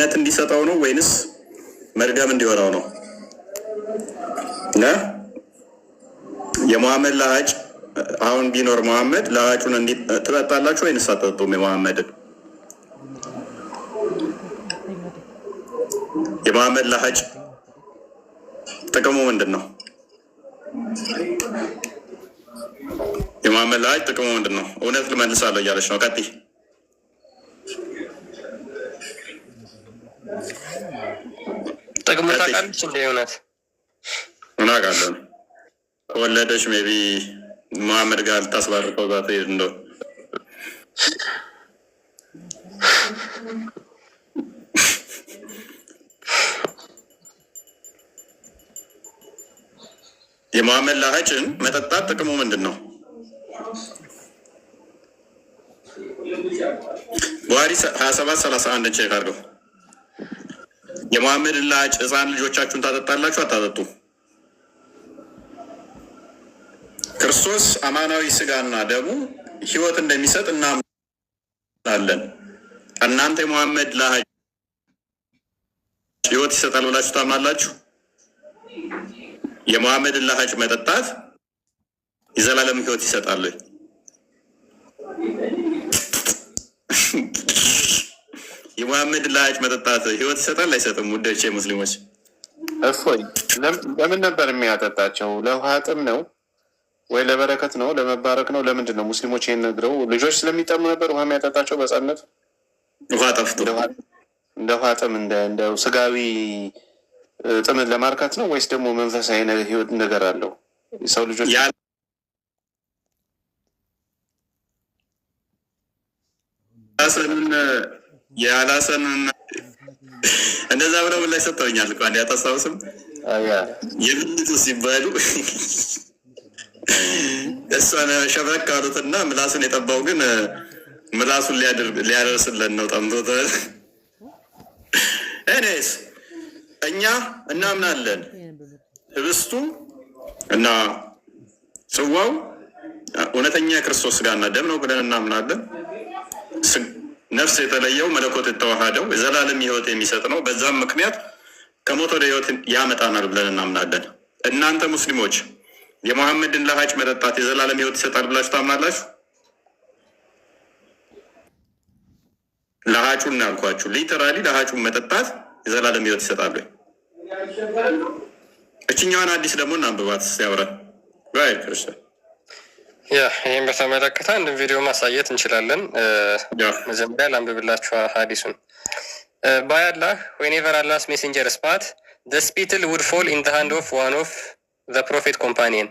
ድነት እንዲሰጠው ነው ወይንስ መርገም እንዲሆነው ነው? የሙሐመድ ለሀጭ አሁን ቢኖር ሙሐመድ ለሀጩን ትጠጣላችሁ ወይንስ አትጠጡም? የሙሐመድ ለሀጭ ጥቅሙ ምንድን ነው? የሙሐመድ ለሀጭ ጥቅሙ ምንድን ነው? እውነት ልመልሳለሁ እያለች ነው። ቀጥይ። ጥቅሙ ታውቃለች እንደ እውነት ምን አውቃለሁ። ከወለደች ሜቢ ሙሐመድ ጋር ልታስባርከው ጋር ትሄድ እንደው የሙሐመድ ለሀጭን መጠጣት ጥቅሙ ምንድን ነው? ቡሃሪ 27:31 ቼክ አድርገው። የሙሐመድን ለሀጭ ህፃን ልጆቻችሁን ታጠጣላችሁ አታጠጡ? ክርስቶስ አማናዊ ስጋና ደሙ ህይወት እንደሚሰጥ እናምናለን። እናንተ የሙሐመድ ለሀጭ ህይወት ይሰጣል ብላችሁ ታምናላችሁ? የሙሐመድን ለሀጭ መጠጣት የዘላለም ህይወት ይሰጣል? የሙሐመድን ለሀጭ መጠጣት ህይወት ይሰጣል አይሰጥም? ውዶቼ ሙስሊሞች እፎይ ለምን ነበር የሚያጠጣቸው? ለውሃ ጥም ነው ወይ ለበረከት ነው? ለመባረክ ነው? ለምንድን ነው? ሙስሊሞች ይህን ነግረው ልጆች ስለሚጠሙ ነበር ውሃ የሚያጠጣቸው በህፃንነት? ውሃ ጠፍቶ እንደ ውሃ ጥም እንደ ስጋዊ ጥምን ለማርካት ነው ወይስ ደግሞ መንፈሳዊ ህይወት ነገር አለው? ሰው ልጆች ያላሰንን እንደዛ ብለው ምን ላይ ሰጥተውኛል እኮ አንዴ አታስታውስም? የብልቱ ሲባሉ እሷን ሸብረክ አሉትና ምላሱን የጠባው ግን ምላሱን ሊያደርስለን ነው ጠምቶት። እኔስ እኛ እናምናለን ህብስቱ እና ጽዋው እውነተኛ የክርስቶስ ስጋና ደም ነው ብለን እናምናለን። ነፍስ የተለየው መለኮት የተዋሃደው የዘላለም ህይወት የሚሰጥ ነው። በዛም ምክንያት ከሞት ወደ ህይወት ያመጣናል ብለን እናምናለን። እናንተ ሙስሊሞች የሙሐመድን ለሀጭ መጠጣት የዘላለም ህይወት ይሰጣል ብላችሁ ታምናላችሁ? ለሀጩን ያልኳችሁ ሊተራሊ ለሀጩን መጠጣት የዘላለም ህይወት ይሰጣል ወይ? እችኛዋን አዲስ ደግሞ እናንብባት ሲያብረን ባይ ክርስቲያን ይህም በተመለከተ አንድ ቪዲዮ ማሳየት እንችላለን። መጀመሪያ ላንብብላችሁ ሀዲሱን። ባይ አላህ whenever Allah's messenger spat the spittle would fall in the hand of one of the prophet companion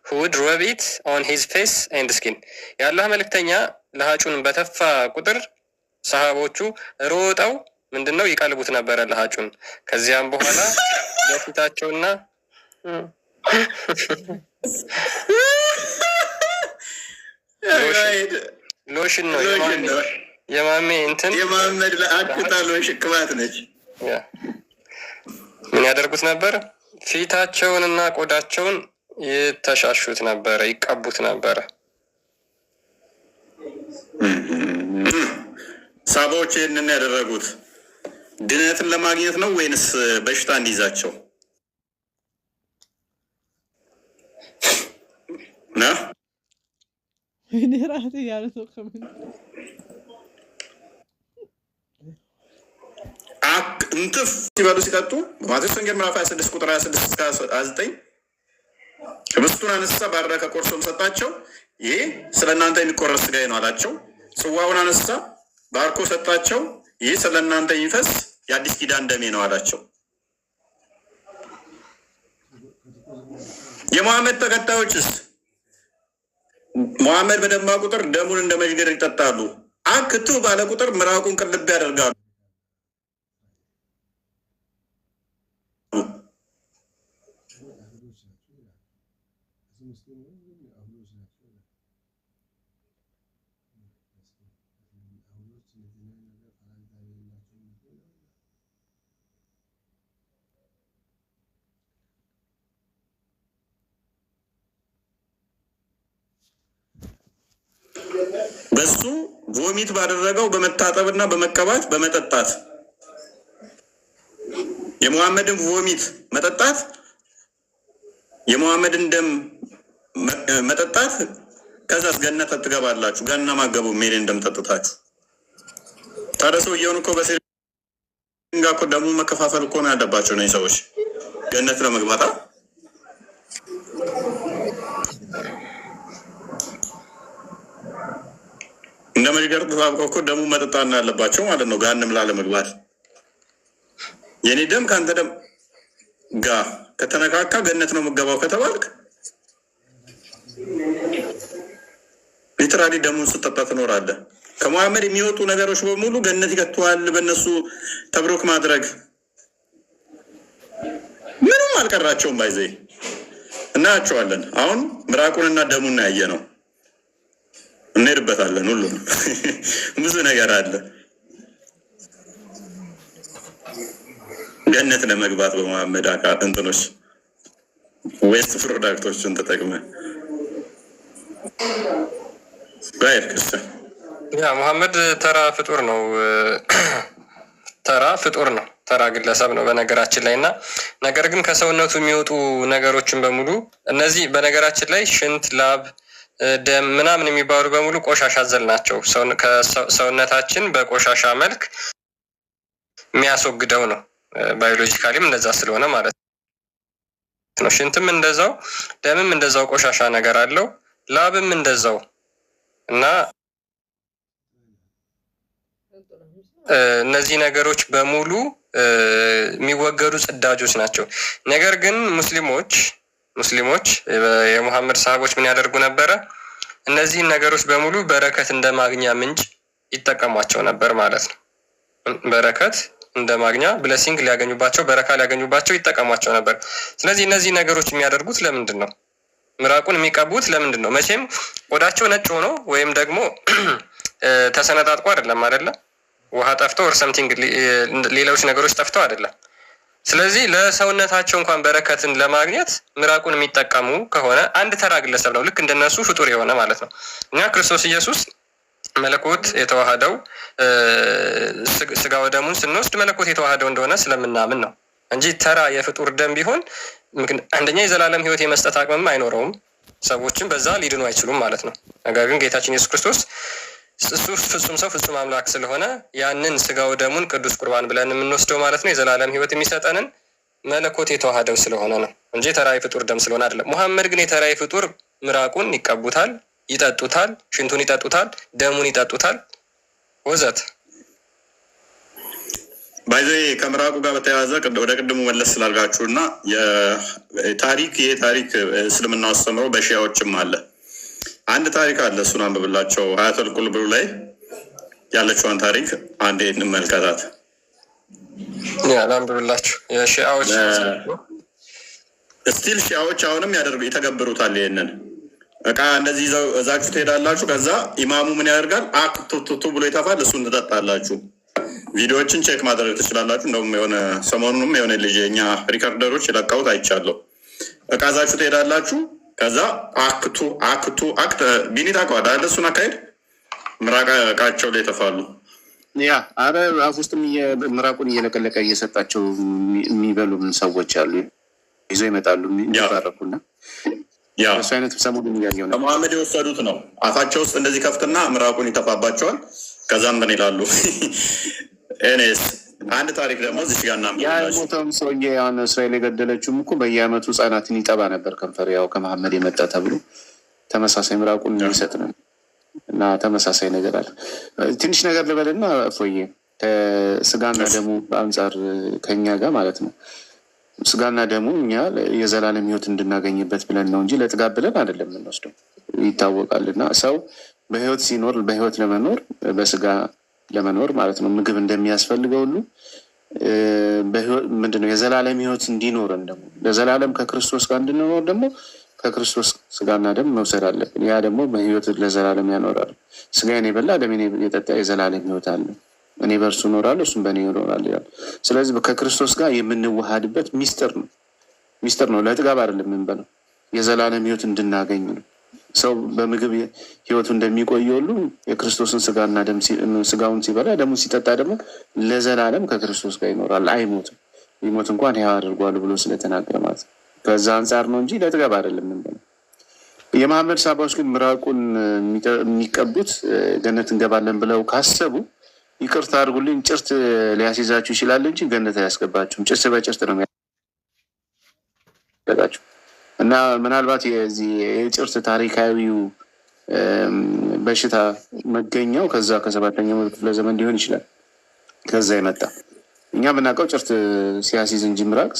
who would rub it on his face and skin። የአላህ መልእክተኛ ለሀጩን በተፋ ቁጥር ሰሃቦቹ ሮጠው ምንድነው ይቀልቡት ነበረ ለሀጩን። ከዚያም በኋላ በፊታቸውና ሎሽን ነው የማሜ እንትን የሙሐመድ ለአክታ ሎሽን ቅባት ነች። ምን ያደርጉት ነበር? ፊታቸውንና ቆዳቸውን ይተሻሹት ነበረ፣ ይቀቡት ነበረ። ሳባዎች ይህንን ያደረጉት ድነትን ለማግኘት ነው ወይንስ በሽታ እንዲይዛቸው ነው? እንትፍ ሲበሉ ሲጠጡ በማቴዎስ ወንጌል ምዕራፍ 26 ቁጥር 26 እስከ 29 ህብስቱን አነሳ፣ ባረከ፣ ቆርሶም ሰጣቸው። ይሄ ስለ እናንተ የሚቆረስ ሥጋዬ ነው አላቸው። ጽዋውን አነሳ፣ ባርኮ ሰጣቸው። ይህ ስለ እናንተ የሚፈስ የአዲስ ኪዳን ደሜ ነው አላቸው። የሙሐመድ ተከታዮችስ ሙሐመድ በደማ ቁጥር ደሙን እንደ መዥገር ይጠጣሉ። አክቱ ባለ ቁጥር ምራቁን ቅልብ ያደርጋሉ። በሱ ቮሚት ባደረገው በመታጠብና በመቀባት በመጠጣት የሙሐመድን ቮሚት መጠጣት፣ የሙሐመድን ደም መጠጣት፣ ከዛስ ገነት ትገባላችሁ። ገና ማገቡ ሜሌን ደም ጠጥታችሁ። ታዲያ ሰውየውን እኮ በሴሪንጋ እኮ ደሙ መከፋፈል እኮ ነው ያለባቸው ነው ሰዎች ገነት ለመግባታ። እንደ መሪገር ተጣብቀው እኮ ደሙ መጠጣት ነው ያለባቸው ማለት ነው ገሃነም ላለመግባት። የኔ ደም ከአንተ ደም ጋር ከተነካካ ገነት ነው የምገባው ከተባልክ ሊትራሊ ደሙን ስጠጣ ትኖራለህ። ከሙሐመድ የሚወጡ ነገሮች በሙሉ ገነት ይከተዋል። በእነሱ ተብሮክ ማድረግ ምንም አልቀራቸውም። ባይዘይ እናያቸዋለን። አሁን ምራቁንና ደሙን ያየ ነው፣ እንሄድበታለን። ሁሉም ብዙ ነገር አለ ገነት ለመግባት በሙሐመድ እንትኖች ዌስት ፕሮዳክቶችን ተጠቅመ ባይር ክርስቲያን ሙሐመድ ተራ ፍጡር ነው። ተራ ፍጡር ነው። ተራ ግለሰብ ነው በነገራችን ላይ እና ነገር ግን ከሰውነቱ የሚወጡ ነገሮችን በሙሉ እነዚህ በነገራችን ላይ ሽንት፣ ላብ፣ ደም ምናምን የሚባሉ በሙሉ ቆሻሻ አዘል ናቸው። ሰውነታችን በቆሻሻ መልክ የሚያስወግደው ነው። ባዮሎጂካሊም እንደዛ ስለሆነ ማለት ነው። ሽንትም እንደዛው፣ ደምም እንደዛው ቆሻሻ ነገር አለው። ላብም እንደዛው እና እነዚህ ነገሮች በሙሉ የሚወገዱ ጽዳጆች ናቸው። ነገር ግን ሙስሊሞች የሙሐመድ ሰሃቦች ምን ያደርጉ ነበረ? እነዚህን ነገሮች በሙሉ በረከት እንደ ማግኛ ምንጭ ይጠቀሟቸው ነበር ማለት ነው። በረከት እንደ ማግኛ ብለሲንግ ሊያገኙባቸው፣ በረካ ሊያገኙባቸው ይጠቀሟቸው ነበር። ስለዚህ እነዚህ ነገሮች የሚያደርጉት ለምንድን ነው? ምራቁን የሚቀቡት ለምንድን ነው? መቼም ቆዳቸው ነጭ ሆኖ ወይም ደግሞ ተሰነጣጥቆ አይደለም አይደለም፣ ውሃ ጠፍቶ ኦር ሰምቲንግ ሌሎች ነገሮች ጠፍተው አይደለም። ስለዚህ ለሰውነታቸው እንኳን በረከትን ለማግኘት ምራቁን የሚጠቀሙ ከሆነ አንድ ተራ ግለሰብ ነው፣ ልክ እንደነሱ ፍጡር የሆነ ማለት ነው። እኛ ክርስቶስ ኢየሱስ መለኮት የተዋሃደው ስጋ ወደሙን ስንወስድ መለኮት የተዋሃደው እንደሆነ ስለምናምን ነው እንጂ ተራ የፍጡር ደም ቢሆን አንደኛ የዘላለም ሕይወት የመስጠት አቅምም አይኖረውም፣ ሰዎችም በዛ ሊድኑ አይችሉም ማለት ነው። ነገር ግን ጌታችን ኢየሱስ ክርስቶስ እሱ ፍጹም ሰው ፍጹም አምላክ ስለሆነ ያንን ስጋው ደሙን ቅዱስ ቁርባን ብለን የምንወስደው ማለት ነው የዘላለም ሕይወት የሚሰጠንን መለኮት የተዋሃደው ስለሆነ ነው እንጂ ተራይ ፍጡር ደም ስለሆነ አይደለም። ሙሐመድ ግን የተራይ ፍጡር ምራቁን ይቀቡታል፣ ይጠጡታል፣ ሽንቱን ይጠጡታል፣ ደሙን ይጠጡታል ወዘት። ባይዘ ከምራቁ ጋር በተያያዘ ወደ ቅድሙ መለስ ስላልጋችሁ እና ይሄ ታሪክ እስልምና አስተምሮ በሺያዎችም አለ። አንድ ታሪክ አለ፣ እሱን አንብብላቸው። ሀያተል ቁልብሩ ላይ ያለችዋን ታሪክ አንዴ እንመልከታት። አንብብላችሁ የሺያዎች ስቲል ሺያዎች አሁንም ይተገብሩታል። ይሄንን እቃ እንደዚህ እዛችሁ ትሄዳላችሁ። ከዛ ኢማሙ ምን ያደርጋል? አክቱቱ ብሎ ይተፋል። እሱን ትጠጣላችሁ። ቪዲዮዎችን ቼክ ማድረግ ትችላላችሁ። እንደውም የሆነ ሰሞኑንም የሆነ ልጅ የኛ ሪከርደሮች የለቃውት አይቻለሁ። እቃ እዛችሁ ትሄዳላችሁ። ከዛ አክቱ ቢኒ ታውቀዋለህ አይደል? እሱን አካሄድ ምራቅ እቃቸው ላይ ይተፋሉ። ያ አረ አፍ ውስጥም ምራቁን እየለቀለቀ እየሰጣቸው የሚበሉም ሰዎች አሉ። ይዞ ይመጣሉ የሚባረኩና እሱ አይነት ሰሞኑን እያየሁ ነው። ከመሐመድ የወሰዱት ነው። አፋቸው ውስጥ እንደዚህ ከፍትና ምራቁን ይተፋባቸዋል። ከዛም ምን ይላሉ? ኤኔስ አንድ ታሪክ ደግሞ እዚህ ጋር ሞተውም ሰውዬ ያን እስራኤል የገደለችውም እኮ በየአመቱ ህጻናትን ይጠባ ነበር ከንፈር፣ ያው ከመሐመድ የመጣ ተብሎ ተመሳሳይ ምራቁን የሚሰጥ ነው እና ተመሳሳይ ነገር አለ። ትንሽ ነገር ልበልና ፎዬ ከስጋና ደሙ አንጻር ከኛ ጋር ማለት ነው። ስጋና ደሙ እኛ የዘላለም ህይወት እንድናገኝበት ብለን ነው እንጂ ለጥጋብ ብለን አይደለም የምንወስደው፣ ይታወቃል። እና ሰው በህይወት ሲኖር በህይወት ለመኖር በስጋ ለመኖር ማለት ነው ምግብ እንደሚያስፈልገው ሁሉ ምንድነው የዘላለም ህይወት እንዲኖረን ደግሞ ለዘላለም ከክርስቶስ ጋር እንድንኖር ደግሞ ከክርስቶስ ስጋና ደም መውሰድ አለብን። ያ ደግሞ በህይወት ለዘላለም ያኖራል። ስጋዬን የበላ ደሜን የጠጣ የዘላለም ህይወት አለ፣ እኔ በእርሱ እኖራለሁ እሱም በእኔ ይኖራል ይላል። ስለዚህ ከክርስቶስ ጋር የምንዋሃድበት ሚስጥር ነው። ለጥጋብ አይደለም የምንበለው፣ የዘላለም ህይወት እንድናገኝ ነው። ሰው በምግብ ህይወቱ እንደሚቆየ ሁሉ የክርስቶስን ስጋና ደም ስጋውን ሲበላ ደሙ ሲጠጣ ደግሞ ለዘላለም ከክርስቶስ ጋር ይኖራል፣ አይሞትም። ቢሞት እንኳን ይህ አድርጓል ብሎ ስለተናገረ ማለት ነው። ከዛ አንጻር ነው እንጂ ለጥገብ አይደለም። የመሐመድ ሳባዎች ግን ምራቁን የሚቀቡት ገነት እንገባለን ብለው ካሰቡ ይቅርታ አድርጉልኝ፣ ጭርት ሊያስይዛችሁ ይችላል እንጂ ገነት አያስገባችሁም። ጭርት በጭርት ነው የሚያደርጋችሁ። እና ምናልባት የዚህ የጭርት ታሪካዊው በሽታ መገኛው ከዛ ከ7ኛው ክፍለ ዘመን ሊሆን ይችላል። ከዛ የመጣ እኛ የምናውቀው ጭርት ሲያሲዝ እንጂ ምራቅ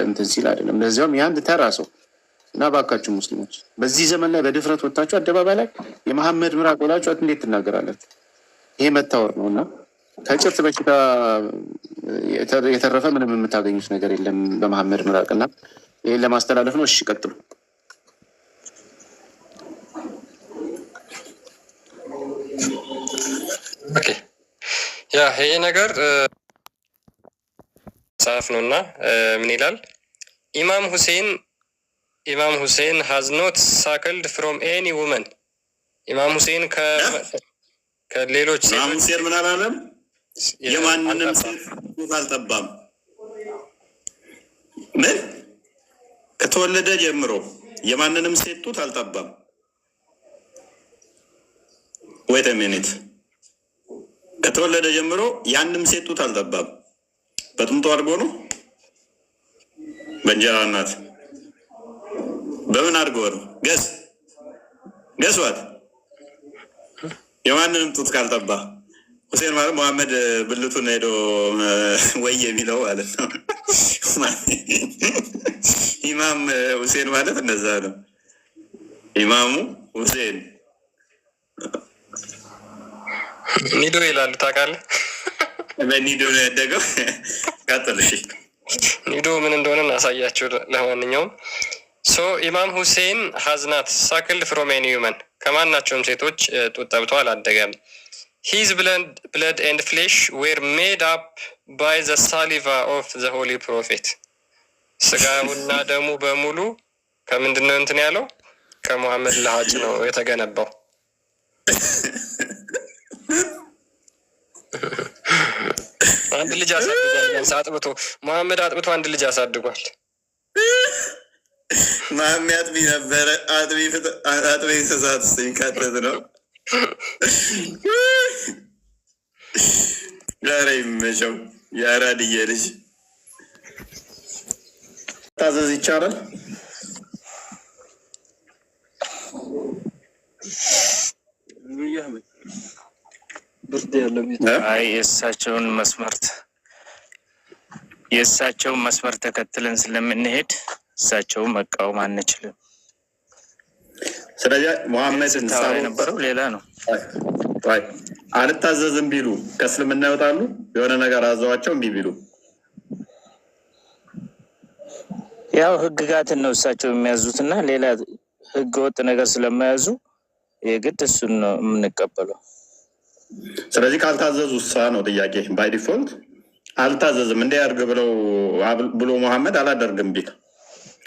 እንትን ሲል አይደለም። ለዚያውም የአንድ ተራ ሰው እና ባካችሁ ሙስሊሞች በዚህ ዘመን ላይ በድፍረት ወጥታችሁ አደባባይ ላይ የመሐመድ ምራቅ ብላችሁ እንዴት ትናገራላችሁ? ይሄ መታወር ነው። እና ከጭርት በሽታ የተረፈ ምንም የምታገኙት ነገር የለም በመሐመድ ምራቅ። እና ይህን ለማስተላለፍ ነው። እሺ ቀጥሉ። ያ ይሄ ነገር መጽሐፍ ነው እና ምን ይላል? ኢማም ሁሴን ሃዝ ኖት ሳክልድ ፍሮም ኤኒ ውመን። ኢማም ሁሴን ከሌሎች ኢማም ሁሴን ምን አላለም? የማንንም ሴት ጡት አልጠባም። ምን ከተወለደ ጀምሮ የማንንም ሴት ጡት አልጠባም። ወይት ሚኒት ከተወለደ ጀምሮ ያንም ሴት ጡት አልጠባም። በጥምጦ አድርጎ ነው? በእንጀራ እናት በምን አድርጎ ነው? ገስዋት የማንንም ጡት ካልጠባ ሁሴን ማለት መሐመድ ብልቱን ሄዶ ወይ የሚለው ማለት ነው። ኢማም ሁሴን ማለት እነዛ ነው። ኢማሙ ሁሴን ኒዶ ይላሉ። ታውቃለህ? በኒዶ ነው ያደገው። ቀጥል። እሺ ኒዶ ምን እንደሆነ እናሳያቸው። ለማንኛውም ኢማም ሁሴን ሀዝናት ሳክልድ ፍሮም ኤኒ ሂውመን ከማናቸውም ሴቶች ጡት ጠብቶ አላደገም። ሂዝ ብለድ ኤንድ ፍሌሽ ዌር ሜድ አፕ ባይ ዘ ሳሊቫ ኦፍ ዘ ሆሊ ፕሮፌት። ስጋውና ደሙ በሙሉ ከምንድን ነው እንትን ያለው? ከሙሐመድ ለሀጭ ነው የተገነባው። አንድ ልጅ አሳድጓል። ቢያንስ አጥብቶ ሙሐመድ አጥብቶ አንድ ልጅ አሳድጓል። ማሚ አጥቢ ነበረ። አጥቢ ተሳት ሲካተት ነው። ዛሬ ይመቸው የአራድዬ ልጅ። ታዘዝ ይቻላል? አይ የእሳቸውን መስመር ተከትለን ስለምንሄድ እሳቸውን መቃወም አንችልም። ስለዚህ ሙሐመድ የነበረው ሌላ ነው። አልታዘዝም ቢሉ ከእስልምና ይወጣሉ። የሆነ ነገር አዘዋቸው እምቢ ቢሉ ያው ህግጋትን ነው እሳቸው የሚያዙትና ሌላ ህገ ወጥ ነገር ስለማያዙ የግድ እሱን ነው የምንቀበለው። ስለዚህ ካልታዘዙ ሳ ነው ጥያቄ። ባይ ዲፎልት አልታዘዝም እንደ ያርግ ብሎ ሙሐመድ አላደርግም ቢል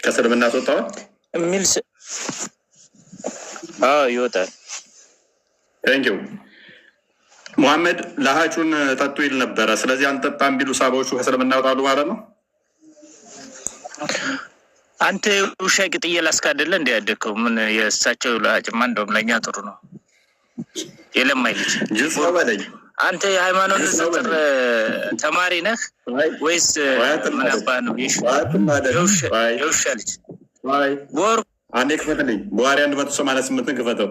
ከእስልምና አስወጣዋል የሚል ይወጣል። ቴንኪው። ሙሐመድ ለሀጩን ጠጡ ይል ነበረ። ስለዚህ አልጠጣም ቢሉ ሳባዎቹ ከእስልምና ይወጣሉ ማለት ነው። አንተ ውሻ ቅጥዬ ላስካደለ እንዲ ያደግከው ምን የእሳቸው ለሀጭማ እንደውም ለእኛ ጥሩ ነው። የለማይ ልጅ በለኝ። አንተ የሃይማኖት ንጽጽር ተማሪ ነህ ወይስ ምን አባህ ነው? የውሻ ልጅ ቦር አንዴ ክፈትልኝ። ቡሃሪ 188 ክፈተው።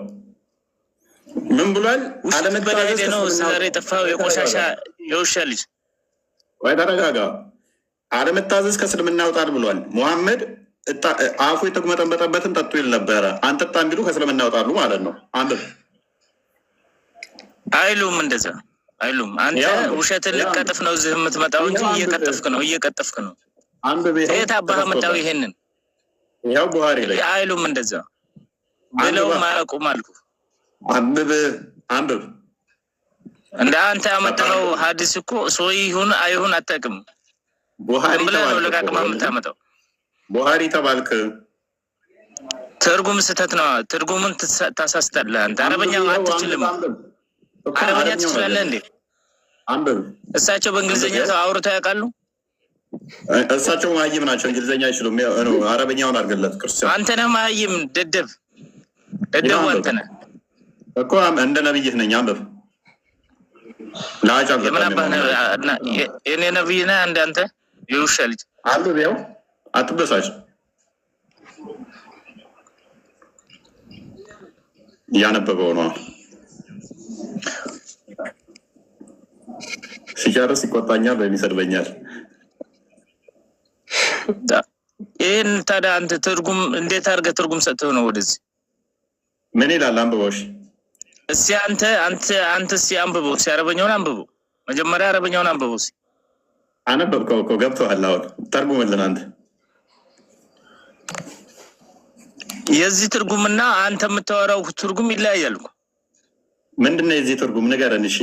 ምን ብሏል? አለመታዘዝ ነው ዛሬ የጠፋው የቆሻሻ የውሻ ልጅ። ወይ ተረጋጋ። አለመታዘዝ ከእስልምና ያወጣል ብሏል ሙሐመድ። አፉ የተጉመጠመጠበትን ጠጡ ይል ነበረ። አንጠጣም ቢሉ ከእስልምና ያወጣሉ ማለት ነው። አንብብ። አይሉም፣ እንደዛ አይሉም። አንተ ውሸትን ልቀጥፍ ነው እዚህ የምትመጣው እንጂ እየቀጠፍክ ነው። አንብብ። የት አባህ መጣው ይሄንን? ያው ቡሃሪ ላይ አይሉም እንደዛ ብለው ማያውቁም አልኩ። አንብብ። እንደ አንተ ያመጣው ሀዲስ እኮ ሰው ይሁን አይሁን አታውቅም። ቡሃሪ ተባልክ። ለቃቅማ የምታመጣው ቡሃሪ ተባልክ። ትርጉም ስህተት ነው። ትርጉምን ታሳስታለህ አንተ። አረበኛ አትችልም። አረበኛ ትችላለህ እንዴ? አንብብ። እሳቸው በእንግሊዝኛ አውርተው ያውቃሉ? እሳቸው መሀይም ናቸው፣ እንግሊዝኛ አይችሉም። አረበኛውን አድርገለት ክርስቲያን። አንተ ነህ መሀይም ደደብ አንተ ነህ እኮ እንደ ነብይህ ነኝ። አንብብ ለአጫ የኔ ነብይ ነህ እንደ አንተ የውሻ ልጅ አንብብ። ያው አትበሳጭ። እያነበበው ነው። ሲጨርስ ይቆጣኛል ወይም ይሰድበኛል። ይህን ታዲያ አንተ ትርጉም እንዴት አድርገህ ትርጉም ሰጥተው ነው ወደዚህ? ምን ይላል? አንብበው። እስኪ አንተ እስኪ አንብበው። እስኪ አረበኛውን አንብበው። መጀመሪያ አረበኛውን አንብበው። እስኪ አነበብከው እኮ ገብቶሃል። አሁን ተርጉምልን አንተ። የዚህ ትርጉምና አንተ የምታወራው ትርጉም ይለያያል እኮ። ምንድን ነው የዚህ ትርጉም? ንገረን። እሺ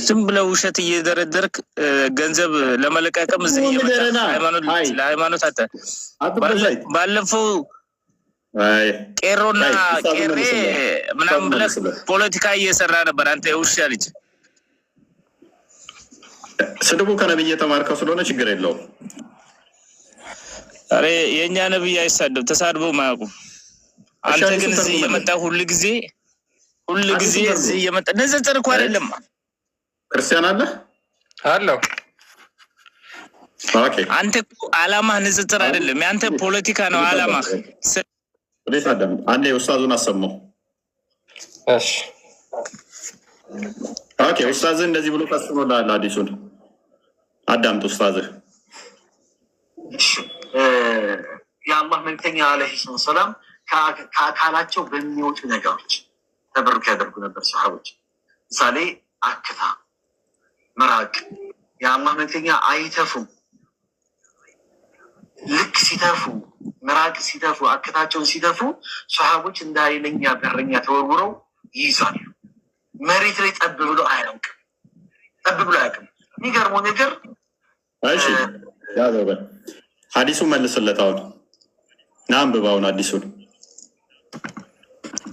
ዝም ብለው ውሸት እየደረደርክ ገንዘብ ለመለቃቀም እዚህ ለሃይማኖት ባለፈው ቄሮና ቄሬ ምናምን ብለህ ፖለቲካ እየሰራ ነበር። አንተ የውሻ ልጅ። ስድቡ ከነብይ የተማርከው ስለሆነ ችግር የለውም። አሬ የእኛ ነብይ አይሳደብ፣ ተሳድበው ማያውቁም። አንተ ግን እዚህ እየመጣ ሁሉ ጊዜ እዚህ እየመጣ ንጽጽር እኮ አይደለም። ክርስቲያን አለ አለው። ኦኬ አንተ አላማ ንጽጽር አይደለም፣ ያንተ ፖለቲካ ነው አላማ። ወዴት አደም አንዴ ኡስታዙን አሰማው። እሺ ኦኬ ኡስታዝ እንደዚህ ብሎ ቀስሞላል። አዲሱን አዳምጥ ኡስታዝ። የአላህ መልክተኛ አለይሂ ሰላም ከአካላቸው በሚወጡ ነገሮች ተበሩክ ያደርጉ ነበር ሰሃቦች። ምሳሌ አክታ፣ መራቅ። የአላህ መልክተኛ አይተፉም። ልክ ሲተፉ፣ መራቅ ሲተፉ፣ አክታቸውን ሲተፉ ሰሃቦች እንደ ኃይለኛ በረኛ ተወርውረው ይይዛሉ። መሬት ላይ ጠብ ብሎ አያውቅም። የሚገርመው ነገር እሺ ያዘበ ሐዲሱን መልስለት። አሁን ና አንብባውን አዲሱን።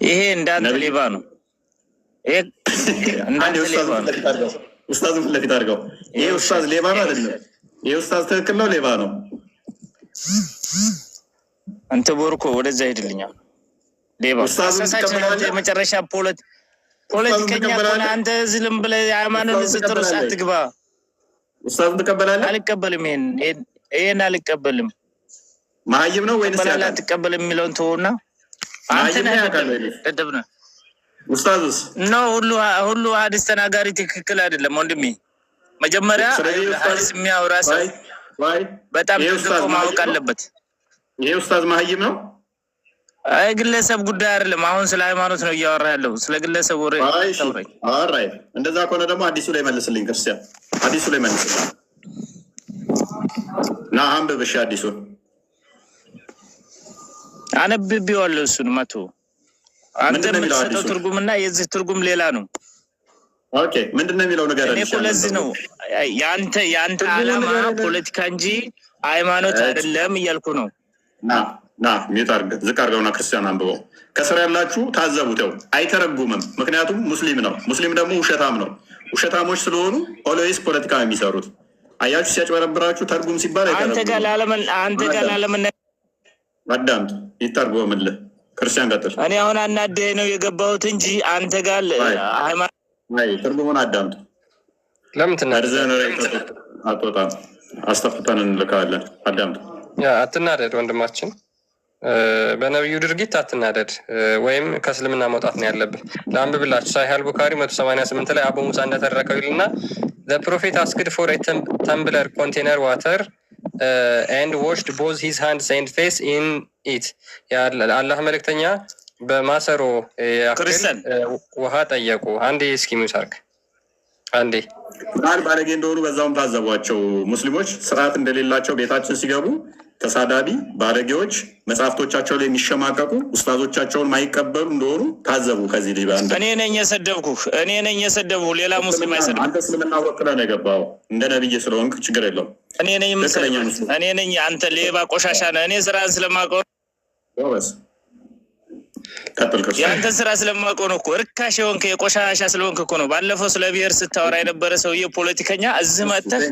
ይሄ እንዳንተ ሌባ ነው። ይሄ እንዳንተ ሌባ ነው። ኡስታዙን ፊት ለፊት አድርገው። ይሄ ኡስታዝ ሌባ ነው አይደለም? ይሄ ኡስታዝ ትክክል ነው ሌባ ነው? አንተ ቦርኮ ወደዛ ሄድልኛል። ሌባ የመጨረሻ ፖለቲከኛ ከሆነ አንተ ዝም ብለህ ሃይማኖት ንጽጽር ውስጥ አትግባ። ኡስታዙን ትቀበላለህ? አልቀበልም። ይሄን አልቀበልም። መሀይም ነው ወይንስ ያውቃል? አትቀበልም የሚለውን ተውና አንተ ነህ ደደብ ነህ። ኡስታዙስ ነው ሁሉ ሐዲስ ተናጋሪ ትክክል አይደለም ወንድሜ። መጀመሪያ ሐዲስ የሚያወራ ሰው በጣም ጥንቅቆ ማወቅ አለበት። ይሄ ኡስታዝ መሀይም ነው? አይ ግለሰብ ጉዳይ አይደለም። አሁን ስለ ሃይማኖት ነው እያወራ ያለው፣ ስለ ግለሰብ ወሬ ታውራኝ። አይ እንደዛ ከሆነ ደግሞ አዲሱ ላይ መልስልኝ ክርስቲያን፣ አዲሱ ላይ መልስልኝ ና አንብብ። እሺ አዲሱን አነብቤዋለሁ። እሱን መቶ አንተ የምትሰጠው ትርጉምና የዚህ ትርጉም ሌላ ነው። ኦኬ ምንድን ነው የሚለው ነገር? እኔ እኮ ለዚህ ነው ያንተ ዓላማ ፖለቲካ እንጂ ሃይማኖት አይደለም እያልኩ ነው። ና ሚዩት አድርገህ ዝቅ አድርገውና ክርስቲያን አንብበው። ከስር ያላችሁ ታዘቡት። ያው አይተረጉምም፣ ምክንያቱም ሙስሊም ነው። ሙስሊም ደግሞ ውሸታም ነው። ውሸታሞች ስለሆኑ ኦልዌይስ ፖለቲካ ነው የሚሰሩት። አያችሁ ሲያጭበረብራችሁ ተርጉም ሲባል አንተ ጋር ላለምን አዳምጥ፣ ይተርጎምልህ። ክርስቲያን ቀጥል። እኔ አሁን አናደኸኝ ነው የገባሁት እንጂ አንተ ጋር ሃይማኖት ትርጉሙን አዳምጥ። ለምን ትናደድ? አትወጣም፣ አስተፍተን እንልካለን። አዳምጥ። አትናደድ ወንድማችን፣ በነቢዩ ድርጊት አትናደድ፣ ወይም ከእስልምና መውጣት ነው ያለብህ። ለአንብብላችሁ ሳሂህ አልቡኻሪ 188 ላይ አቡ ሙሳ እንደተረከው ይልና the prophet asked for a tumbler container water and washed both his hands and face in it። አላህ መልእክተኛ በማሰሮ ያክል ውሃ ጠየቁ። አንዴ እስኪ ሚውሳርክ አንዴ ቃል ባለጌ እንደሆኑ በዛውም ታዘቧቸው። ሙስሊሞች ስርዓት እንደሌላቸው ቤታችን ሲገቡ ተሳዳቢ ባለጌዎች፣ መጽሐፍቶቻቸው ላይ የሚሸማቀቁ ኡስታዞቻቸውን ማይቀበሉ እንደሆኑ ታዘቡ። ከዚህ ሊባ እኔ ነኝ የሰደቡ ሌላ ሙስሊም አይሰድም። አንተ እስልምና ወክለህ ነው የገባው። እንደ ነብይ ስለሆንክ ችግር የለውም። እኔ ነኝ አንተ ሌባ ቆሻሻ ነህ። እኔ ስራን ስለማውቀው የአንተን ስራ ስለማውቀው ነው እኮ ርካሽ የሆንክ የቆሻሻ ስለሆንክ እኮ ነው። ባለፈው ስለ ብሔር ስታወራ የነበረ ሰውዬ ፖለቲከኛ እዚህ መጥተህ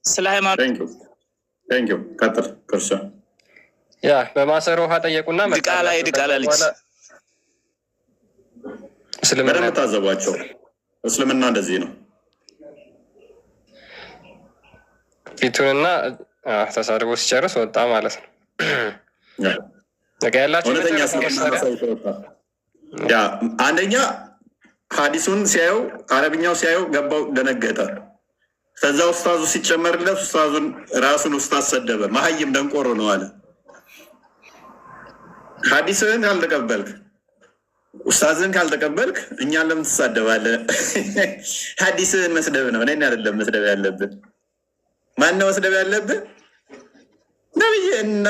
ስለ ሃይማኖት ቀጥል። ክርስቲያን ያ በማሰሮ ውሃ ጠየቁና ድቃላ ልጅ በደንብ ታዘቧቸው። እስልምና እንደዚህ ነው። ፊቱንና ተሳድቦ ሲጨርስ ወጣ ማለት ነው። እውነተኛ አንደኛ ሀዲሱን ሲያየው አረብኛው ሲያየው ገባው፣ ደነገጠ። ከዛ ኡስታዙ ሲጨመርለት ኡስታዙን ራሱን ኡስታዝ ሰደበ። መሀይም ደንቆሮ ነው አለ። ሀዲስህን ካልተቀበልክ ኡስታዝህን ካልተቀበልክ እኛን ለምን ትሳደባለህ? ሀዲስህን መስደብ ነው። እኔን አይደለም መስደብ ያለብን። ማነው መስደብ ያለብን? ነብይ እና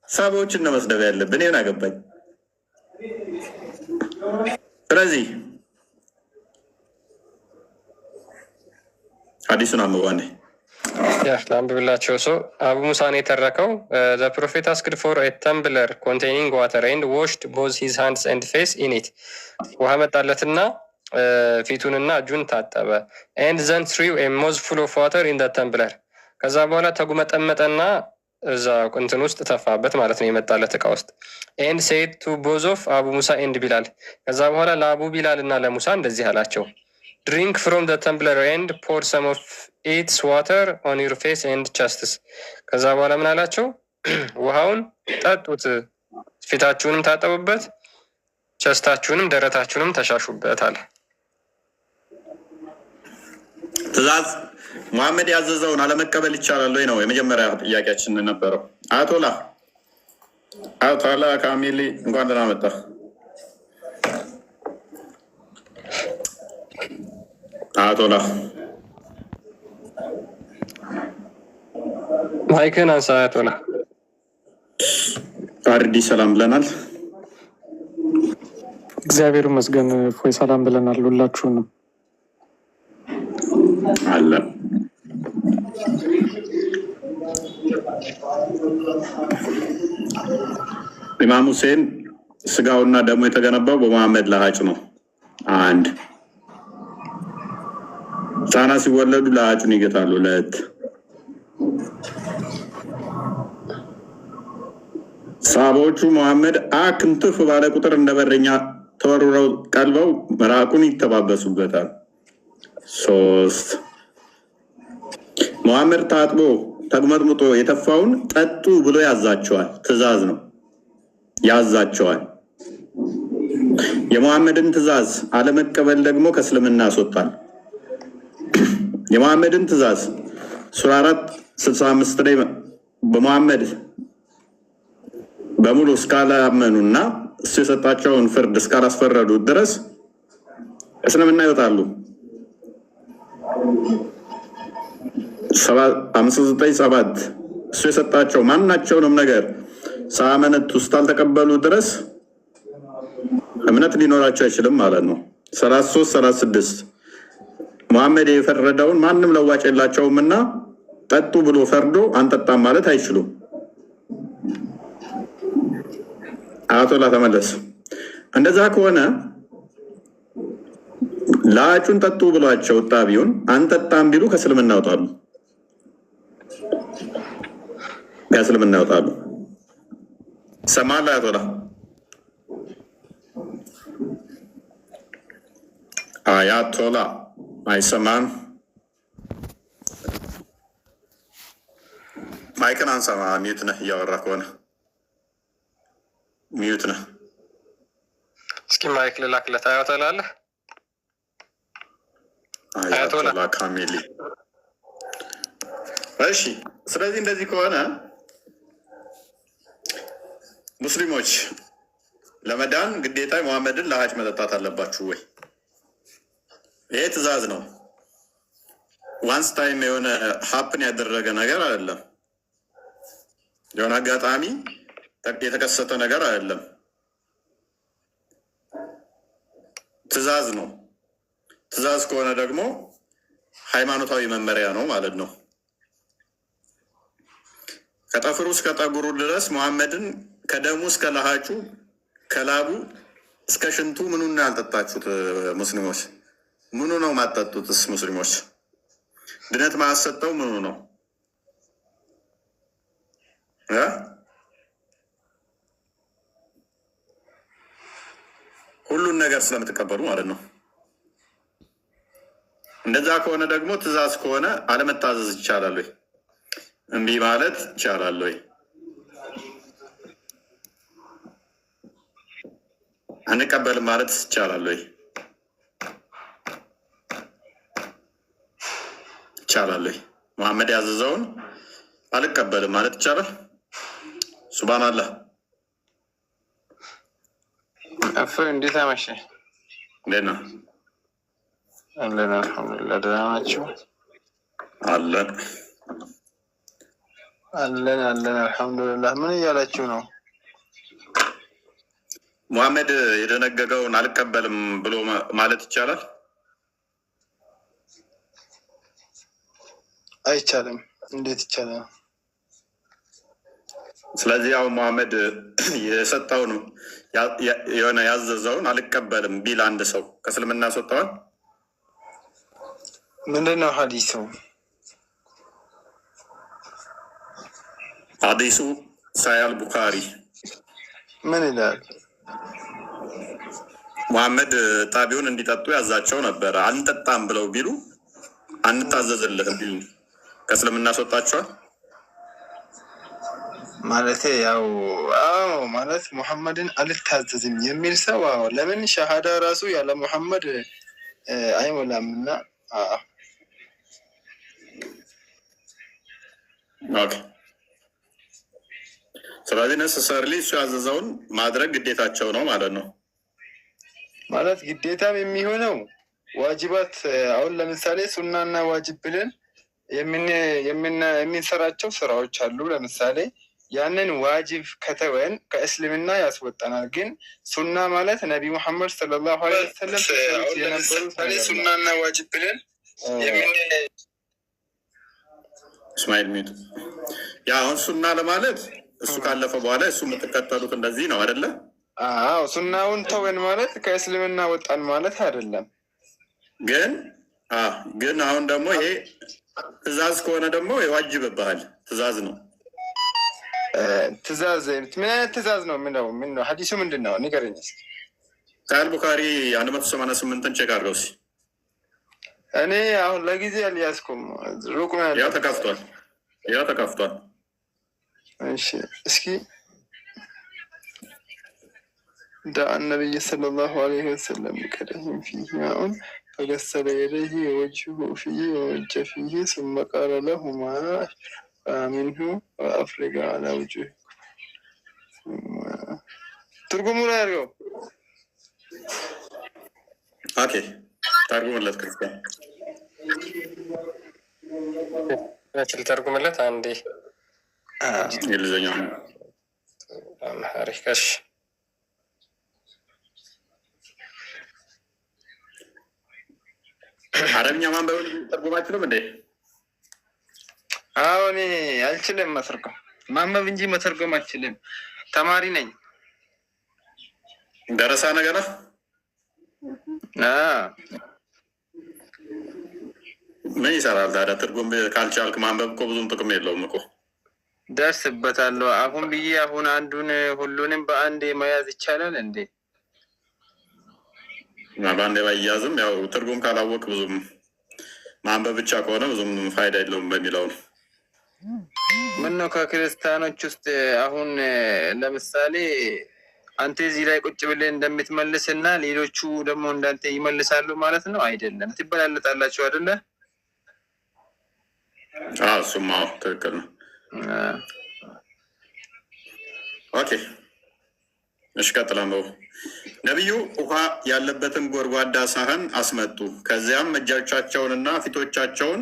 ሳባዎችን ነው መስደብ ያለብን። እኔን አገባኝ። ስለዚህ ሀዲሱን አንብባኔ ለአንብብላቸው። ሰው አቡ ሙሳን የተረከው ዘ ፕሮፌት አስክድ ፎር ኤ ተምብለር ኮንቴኒንግ ዋተር ኤንድ ዋሽድ ቦዝ ሂዝ ሃንድስ ኤንድ ፌስ ኢን ኢት። ውሃ መጣለትና ፊቱንና እጁን ታጠበ። ኤንድ ዘን ትሪው ኤ ሞዝ ፉል ኦፍ ዋተር ኢን ደ ተምብለር። ከዛ በኋላ ተጉመጠመጠና እዛ እንትን ውስጥ ተፋበት ማለት ነው፣ የመጣለት እቃ ውስጥ። ኤንድ ሴድ ቱ ቦዝ ኦፍ አቡ ሙሳ ኤንድ ቢላል። ከዛ በኋላ ለአቡ ቢላል እና ለሙሳ እንደዚህ አላቸው፣ ድሪንክ ፍሮም ደ ተምብለር ኤንድ ፖር ሰም ኦፍ ኢትስ ዋተር ኦን ዩር ፌስ ኤንድ ቸስትስ። ከዛ በኋላ ምን አላቸው? ውሃውን ጠጡት፣ ፊታችሁንም ታጠቡበት፣ ቸስታችሁንም ደረታችሁንም ተሻሹበት አለ። ትእዛዝ መሐመድ ያዘዘውን አለመቀበል ይቻላል ወይ ነው የመጀመሪያ ጥያቄያችን ነበረው። አያቶላ ካሚሊ እንኳን ደህና መጣህ። አያቶላ ማይክን አንሳ። አያቶላ አርዲ ሰላም ብለናል። እግዚአብሔር ይመስገን። ፎይ ሰላም ብለናል። ሁላችሁንም አለ ኢማም ሁሴን ስጋውና ደሙ የተገነባው በመሐመድ ለሀጭ ነው። አንድ ህፃናት ሲወለዱ ለሀጩን ይገታሉ። ሁለት ሰሃቦቹ መሐመድ አክንትፍ ባለ ቁጥር እንደ በረኛ ተወርውረው ቀልበው ምራቁን ይተባበሱበታል። ሶስት መሐመድ ታጥቦ ተግመጥምጦ የተፋውን ጠጡ ብሎ ያዛቸዋል። ትእዛዝ ነው፣ ያዛቸዋል። የመሐመድን ትእዛዝ አለመቀበል ደግሞ ከእስልምና ያስወጣል። የመሐመድን ትእዛዝ ሱራ 4:65 ላይ በመሐመድ በሙሉ እስካላመኑና እሱ የሰጣቸውን ፍርድ እስካላስፈረዱ ድረስ እስልምና ይወጣሉ። 597 እሱ የሰጣቸው ማናቸውንም ነገር ሳመነቱ ውስጥ አልተቀበሉ ድረስ እምነት ሊኖራቸው አይችልም ማለት ነው። 33-36 መሐመድ የፈረደውን ማንም ለዋጭ የላቸውም እና ጠጡ ብሎ ፈርዶ አንጠጣም ማለት አይችሉም። አያቶላ ተመለስ። እንደዛ ከሆነ ላጩን ጠጡ ብሏቸው ጣቢውን አንጠጣም ቢሉ ከእስልምና ያወጣሉ፣ ከእስልምና ያወጣሉ። ሰማላ አያቶላ አያቶላ አይሰማም። ማይክን አንሳማ። ሚዩት ነህ፣ እያወራ ከሆነ ሚዩት ነህ። እስኪ ማይክ ልላክለት። አያቶላ አለ። አያቶላ ካሚሊ። እሺ፣ ስለዚህ እንደዚህ ከሆነ ሙስሊሞች ለመዳን ግዴታ መሐመድን ለሀጭ መጠጣት አለባችሁ ወይ? ይሄ ትእዛዝ ነው። ዋንስ ታይም የሆነ ሀፕን ያደረገ ነገር አይደለም። የሆነ አጋጣሚ የተከሰተ ነገር አይደለም። ትእዛዝ ነው። ትእዛዝ ከሆነ ደግሞ ሃይማኖታዊ መመሪያ ነው ማለት ነው። ከጠፍሩ እስከ ጠጉሩ ድረስ መሐመድን ከደሙ እስከ ለሃጩ ከላቡ እስከ ሽንቱ ምኑን ነው ያልጠጣችሁት ሙስሊሞች? ምኑ ነው ማጠጡትስ ሙስሊሞች? ድነት ማሰጠው ምኑ ነው? ሁሉን ነገር ስለምትቀበሉ ማለት ነው። እንደዛ ከሆነ ደግሞ ትእዛዝ ከሆነ አለመታዘዝ ይቻላል ወይ? እምቢ ማለት ይቻላል ወይ? አንቀበልም ማለት ይቻላል ወይ? ይቻላል ወይ? መሐመድ ያዘዘውን አልቀበልም ማለት ይቻላል? ሱብሃንአላህ። እንዴት አመሸ? እንዴት ነው? አለን አልሐምዱሊላህ። ደህና ናችሁ? አለን አለን አልሐምዱሊላህ። ምን እያላችሁ ነው? ሙሐመድ የደነገገውን አልቀበልም ብሎ ማለት ይቻላል? አይቻልም። እንዴት ይቻላል? ስለዚህ ያው ሙሐመድ የሰጠውን የሆነ ያዘዘውን አልቀበልም ቢል አንድ ሰው ከእስልምና ያስወጣዋል? ምንድን ነው ሀዲሱ? ሀዲሱ ሳያል ቡኻሪ ምን ይላል? ሙሐመድ ጣቢውን እንዲጠጡ ያዛቸው ነበረ። አንጠጣም ብለው ቢሉ አንታዘዝልህም ቢሉ ከእስልምና ያስወጣቸዋል? ማለት ያው ማለት ሙሐመድን አልታዘዝም የሚል ሰው ለምን ሸሃዳ ራሱ ያለ ሙሐመድ አይሞላም እና ስለዚህ ነሰሰርሊ እሱ ያዘዘውን ማድረግ ግዴታቸው ነው ማለት ነው። ማለት ግዴታም የሚሆነው ዋጅባት አሁን ለምሳሌ ሱናና ዋጅብ ብለን የምንሰራቸው ስራዎች አሉ። ለምሳሌ ያንን ዋጅብ ከተወን ከእስልምና ያስወጣናል። ግን ሱና ማለት ነቢ ሙሐመድ ሰለላሁ ዐለይሂ ወሰለም የነበሩ ሱናና ዋጅብ ብለን እስማኤል ሚቱ ያ አሁን ሱና ለማለት እሱ ካለፈ በኋላ እሱ የምትከተሉት እንደዚህ ነው አይደለ? አዎ ሱናውን ተወን ማለት ከእስልምና ወጣን ማለት አይደለም። ግን አሁን ደግሞ ይሄ ትእዛዝ ከሆነ ደግሞ ይዋጅብብሃል። ትእዛዝ ነው። ትእዛዝ ምን አይነት ትእዛዝ ነው? ምን ነው ሀዲሱ ምንድን ነው? ንገረኝ እስኪ። ሳሂህ ቡኻሪ 188ን ቼክ አድርገው እስኪ። እኔ አሁን ለጊዜ አልያዝኩም። ሩቅ ነው ያለው። ያው ተከፍቷል። እሺ እስኪ دعا النبي صلى الله عليه وسلم بكره فيه ماء فغسل يديه ووجهه فيه ووجه فيه ثم قال لهما منه وأفرغ على وجهه. ترجموا لا يرجو. اوكي ترجموا لا تكفى. ترجموا لا عندي. يلزمني. حركش. አረብኛ ማንበብ ተርጉማችሁም እንዴ? አዎ እኔ አልችልም መተርጎም፣ ማንበብ እንጂ መተርጎም አልችልም። ተማሪ ነኝ። ደረሳ ነገር ምን ይሰራል ታዲያ? ትርጉም ካልቻልክ ማንበብ እኮ ብዙም ጥቅም የለውም እኮ። ደርስበታለሁ አሁን ብዬ አሁን አንዱን ሁሉንም በአንዴ መያዝ ይቻላል እንዴ? በአንዴ ባይያዝም ያው ትርጉም ካላወቅ ብዙም ማንበብ ብቻ ከሆነ ብዙም ፋይዳ የለውም በሚለው ነው። ምን ነው ከክርስቲያኖች ውስጥ አሁን ለምሳሌ አንተ እዚህ ላይ ቁጭ ብለህ እንደምትመልስ እና ሌሎቹ ደግሞ እንዳንተ ይመልሳሉ ማለት ነው? አይደለም፣ ትበላለጣላችሁ አይደለ? እሱማ ትክክል ነው። ኦኬ እሺ፣ ቀጥላም ነቢዩ ውሃ ያለበትን ጎድጓዳ ሳህን አስመጡ። ከዚያም እጆቻቸውንና ፊቶቻቸውን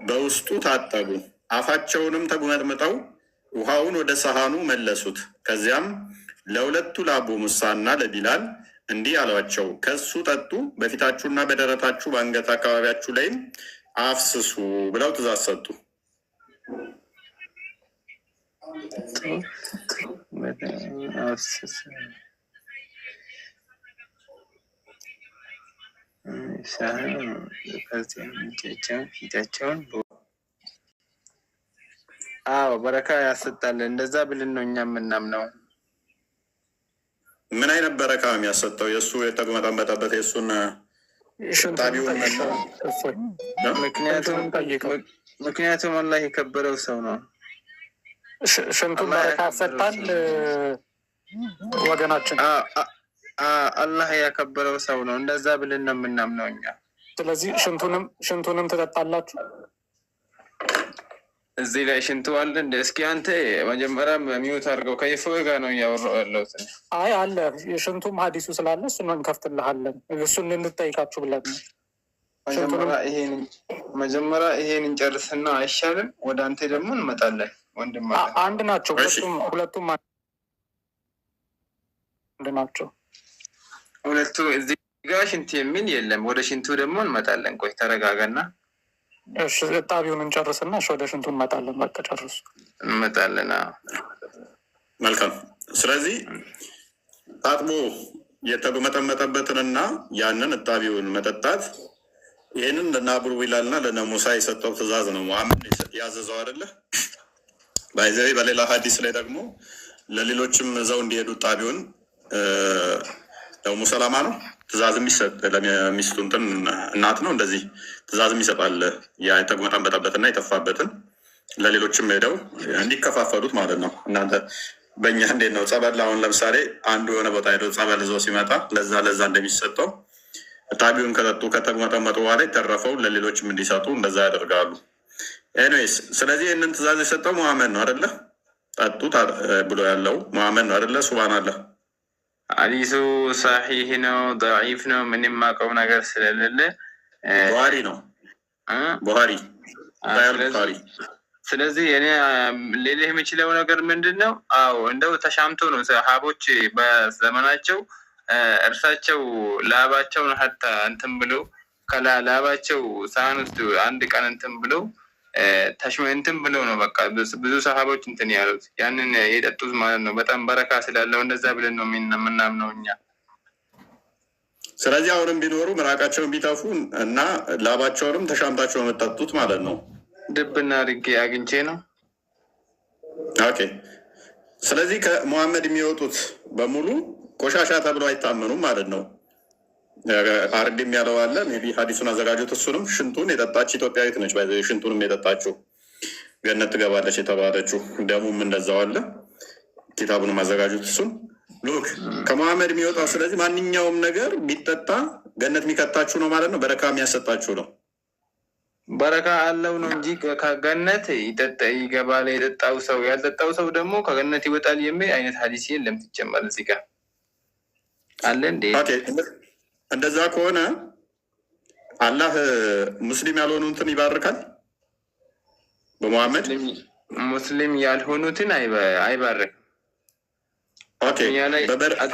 በውስጡ ታጠቡ። አፋቸውንም ተጉመጥምጠው ውሃውን ወደ ሳህኑ መለሱት። ከዚያም ለሁለቱ ለአቡ ሙሳና ለቢላል እንዲህ አሏቸው፣ ከሱ ጠጡ፣ በፊታችሁና በደረታችሁ በአንገት አካባቢያችሁ ላይም አፍስሱ ብለው ትእዛዝ ሰጡ። ፊታቸውን በረካ ያሰጣል። እንደዛ ብልን ነው እኛ የምናምነው። ምን አይነት በረካ ነው የሚያሰጠው? የእሱ የተጉመጠመጠበት የእሱን ጣቢውን ምክንያቱም አላህ የከበረው ሰው ነው። ሽንቱን በረካ ያሰጣል ወገናችን። አላህ ያከበረው ሰው ነው። እንደዛ ብልን ነው የምናምነው እኛ። ስለዚህ ሽንቱንም ትጠጣላችሁ። እዚህ ላይ ሽንቱ አለ እንደ እስኪ አንተ መጀመሪያ ሚዩት አድርገው። ከይፎ ጋር ነው እያወራሁ ያለሁት። አይ አለ የሽንቱም ሀዲሱ ስላለ እሱን እንከፍትልሃለን። እሱን እንጠይቃችሁ ብለን መጀመሪያ ይሄን እንጨርስና አይሻልም? ወደ አንተ ደግሞ እንመጣለን። ወንድም አንድ ናቸው ሁለቱም አንድ ናቸው። ሁለቱ እዚህ ጋር ሽንት የሚል የለም። ወደ ሽንቱ ደግሞ እንመጣለን። ቆይ ተረጋጋና እሺ እጣቢውን እንጨርስና ወደ ሽንቱ እንመጣለን። በቃ ጨርሱ፣ እንመጣለን። መልካም። ስለዚህ ታጥቦ የተጉመጠመጠበትንና ያንን እጣቢውን መጠጣት ይህንን ለናብሩ ይላልና ለነ ሙሳ የሰጠው ትእዛዝ ነው። ሙሐመድ ያዘዘው አይደለ? ባይዘይ በሌላ ሀዲስ ላይ ደግሞ ለሌሎችም እዛው እንዲሄዱ እጣቢውን ለኡሙ ሰላማ ነው ትእዛዝ የሚሰጥ ለሚስቱ እንትን እናት ነው እንደዚህ ትእዛዝ ይሰጣል። የተጉመጠመጠበትና የተፋበትን ለሌሎችም ሄደው እንዲከፋፈሉት ማለት ነው። እናንተ በእኛ እንዴት ነው ጸበል? አሁን ለምሳሌ አንዱ የሆነ ቦታ ሄዶ ጸበል ይዞ ሲመጣ ለዛ እንደሚሰጠው እጣቢውን ከጠጡ ከተጉመጠመጡ በኋላ የተረፈው ለሌሎችም እንዲሰጡ እንደዛ ያደርጋሉ። ኤኒዌይስ ስለዚህ ይህንን ትእዛዝ የሰጠው ሙሐመድ ነው አይደለ? ጠጡት ብሎ ያለው ሙሐመድ ነው አይደለ? ሱብሃንአላህ። ሐዲሱ ሰሒህ ነው ደዒፍ ነው ምንም ማቀው ነገር ስለሌለ ቡኻሪ ነው ቡኻሪ። ስለዚህ እኔ ሌሊህ የምችለው ነገር ምንድን ነው? አዎ እንደው ተሻምቶ ነው ሰሃቦች በዘመናቸው እርሳቸው ላባቸውን ሀታ እንትን ብለው ከላባቸው ሳህን ውስጥ አንድ ቀን እንትን ብለው እንትን ብለው ነው በቃ ብዙ ሰሃቦች እንትን ያሉት ያንን የጠጡት ማለት ነው። በጣም በረካ ስላለው እንደዛ ብለን ነው የምናምነው እኛ። ስለዚህ አሁንም ቢኖሩ ምራቃቸውን ቢተፉ እና ላባቸውንም ተሻምታቸው መጠጡት ማለት ነው። ድብና አድርጌ አግኝቼ ነው። ኦኬ። ስለዚህ ከሙሐመድ የሚወጡት በሙሉ ቆሻሻ ተብሎ አይታመኑም ማለት ነው። አርድም ያለው አለ ሜይ ቢ ሀዲሱን አዘጋጁት። እሱንም ሽንቱን የጠጣች ኢትዮጵያዊት ነች። ሽንቱንም የጠጣችው ገነት ትገባለች የተባለችው ደሙም እንደዛው አለ። ኪታቡንም አዘጋጁት። እሱን ሉክ ከመሐመድ የሚወጣው ስለዚህ ማንኛውም ነገር ቢጠጣ ገነት የሚከታችሁ ነው ማለት ነው። በረካ የሚያሰጣችሁ ነው። በረካ አለው ነው እንጂ ከገነት ይገባል የጠጣው ሰው። ያልጠጣው ሰው ደግሞ ከገነት ይወጣል የሚል አይነት ሀዲስ የለም። ትጨመር እዚህ ጋር አለ እንዴ? እንደዛ ከሆነ አላህ ሙስሊም ያልሆኑትን ይባርካል። በሙሐመድ ሙስሊም ያልሆኑትን አይባርክም። ኦኬ።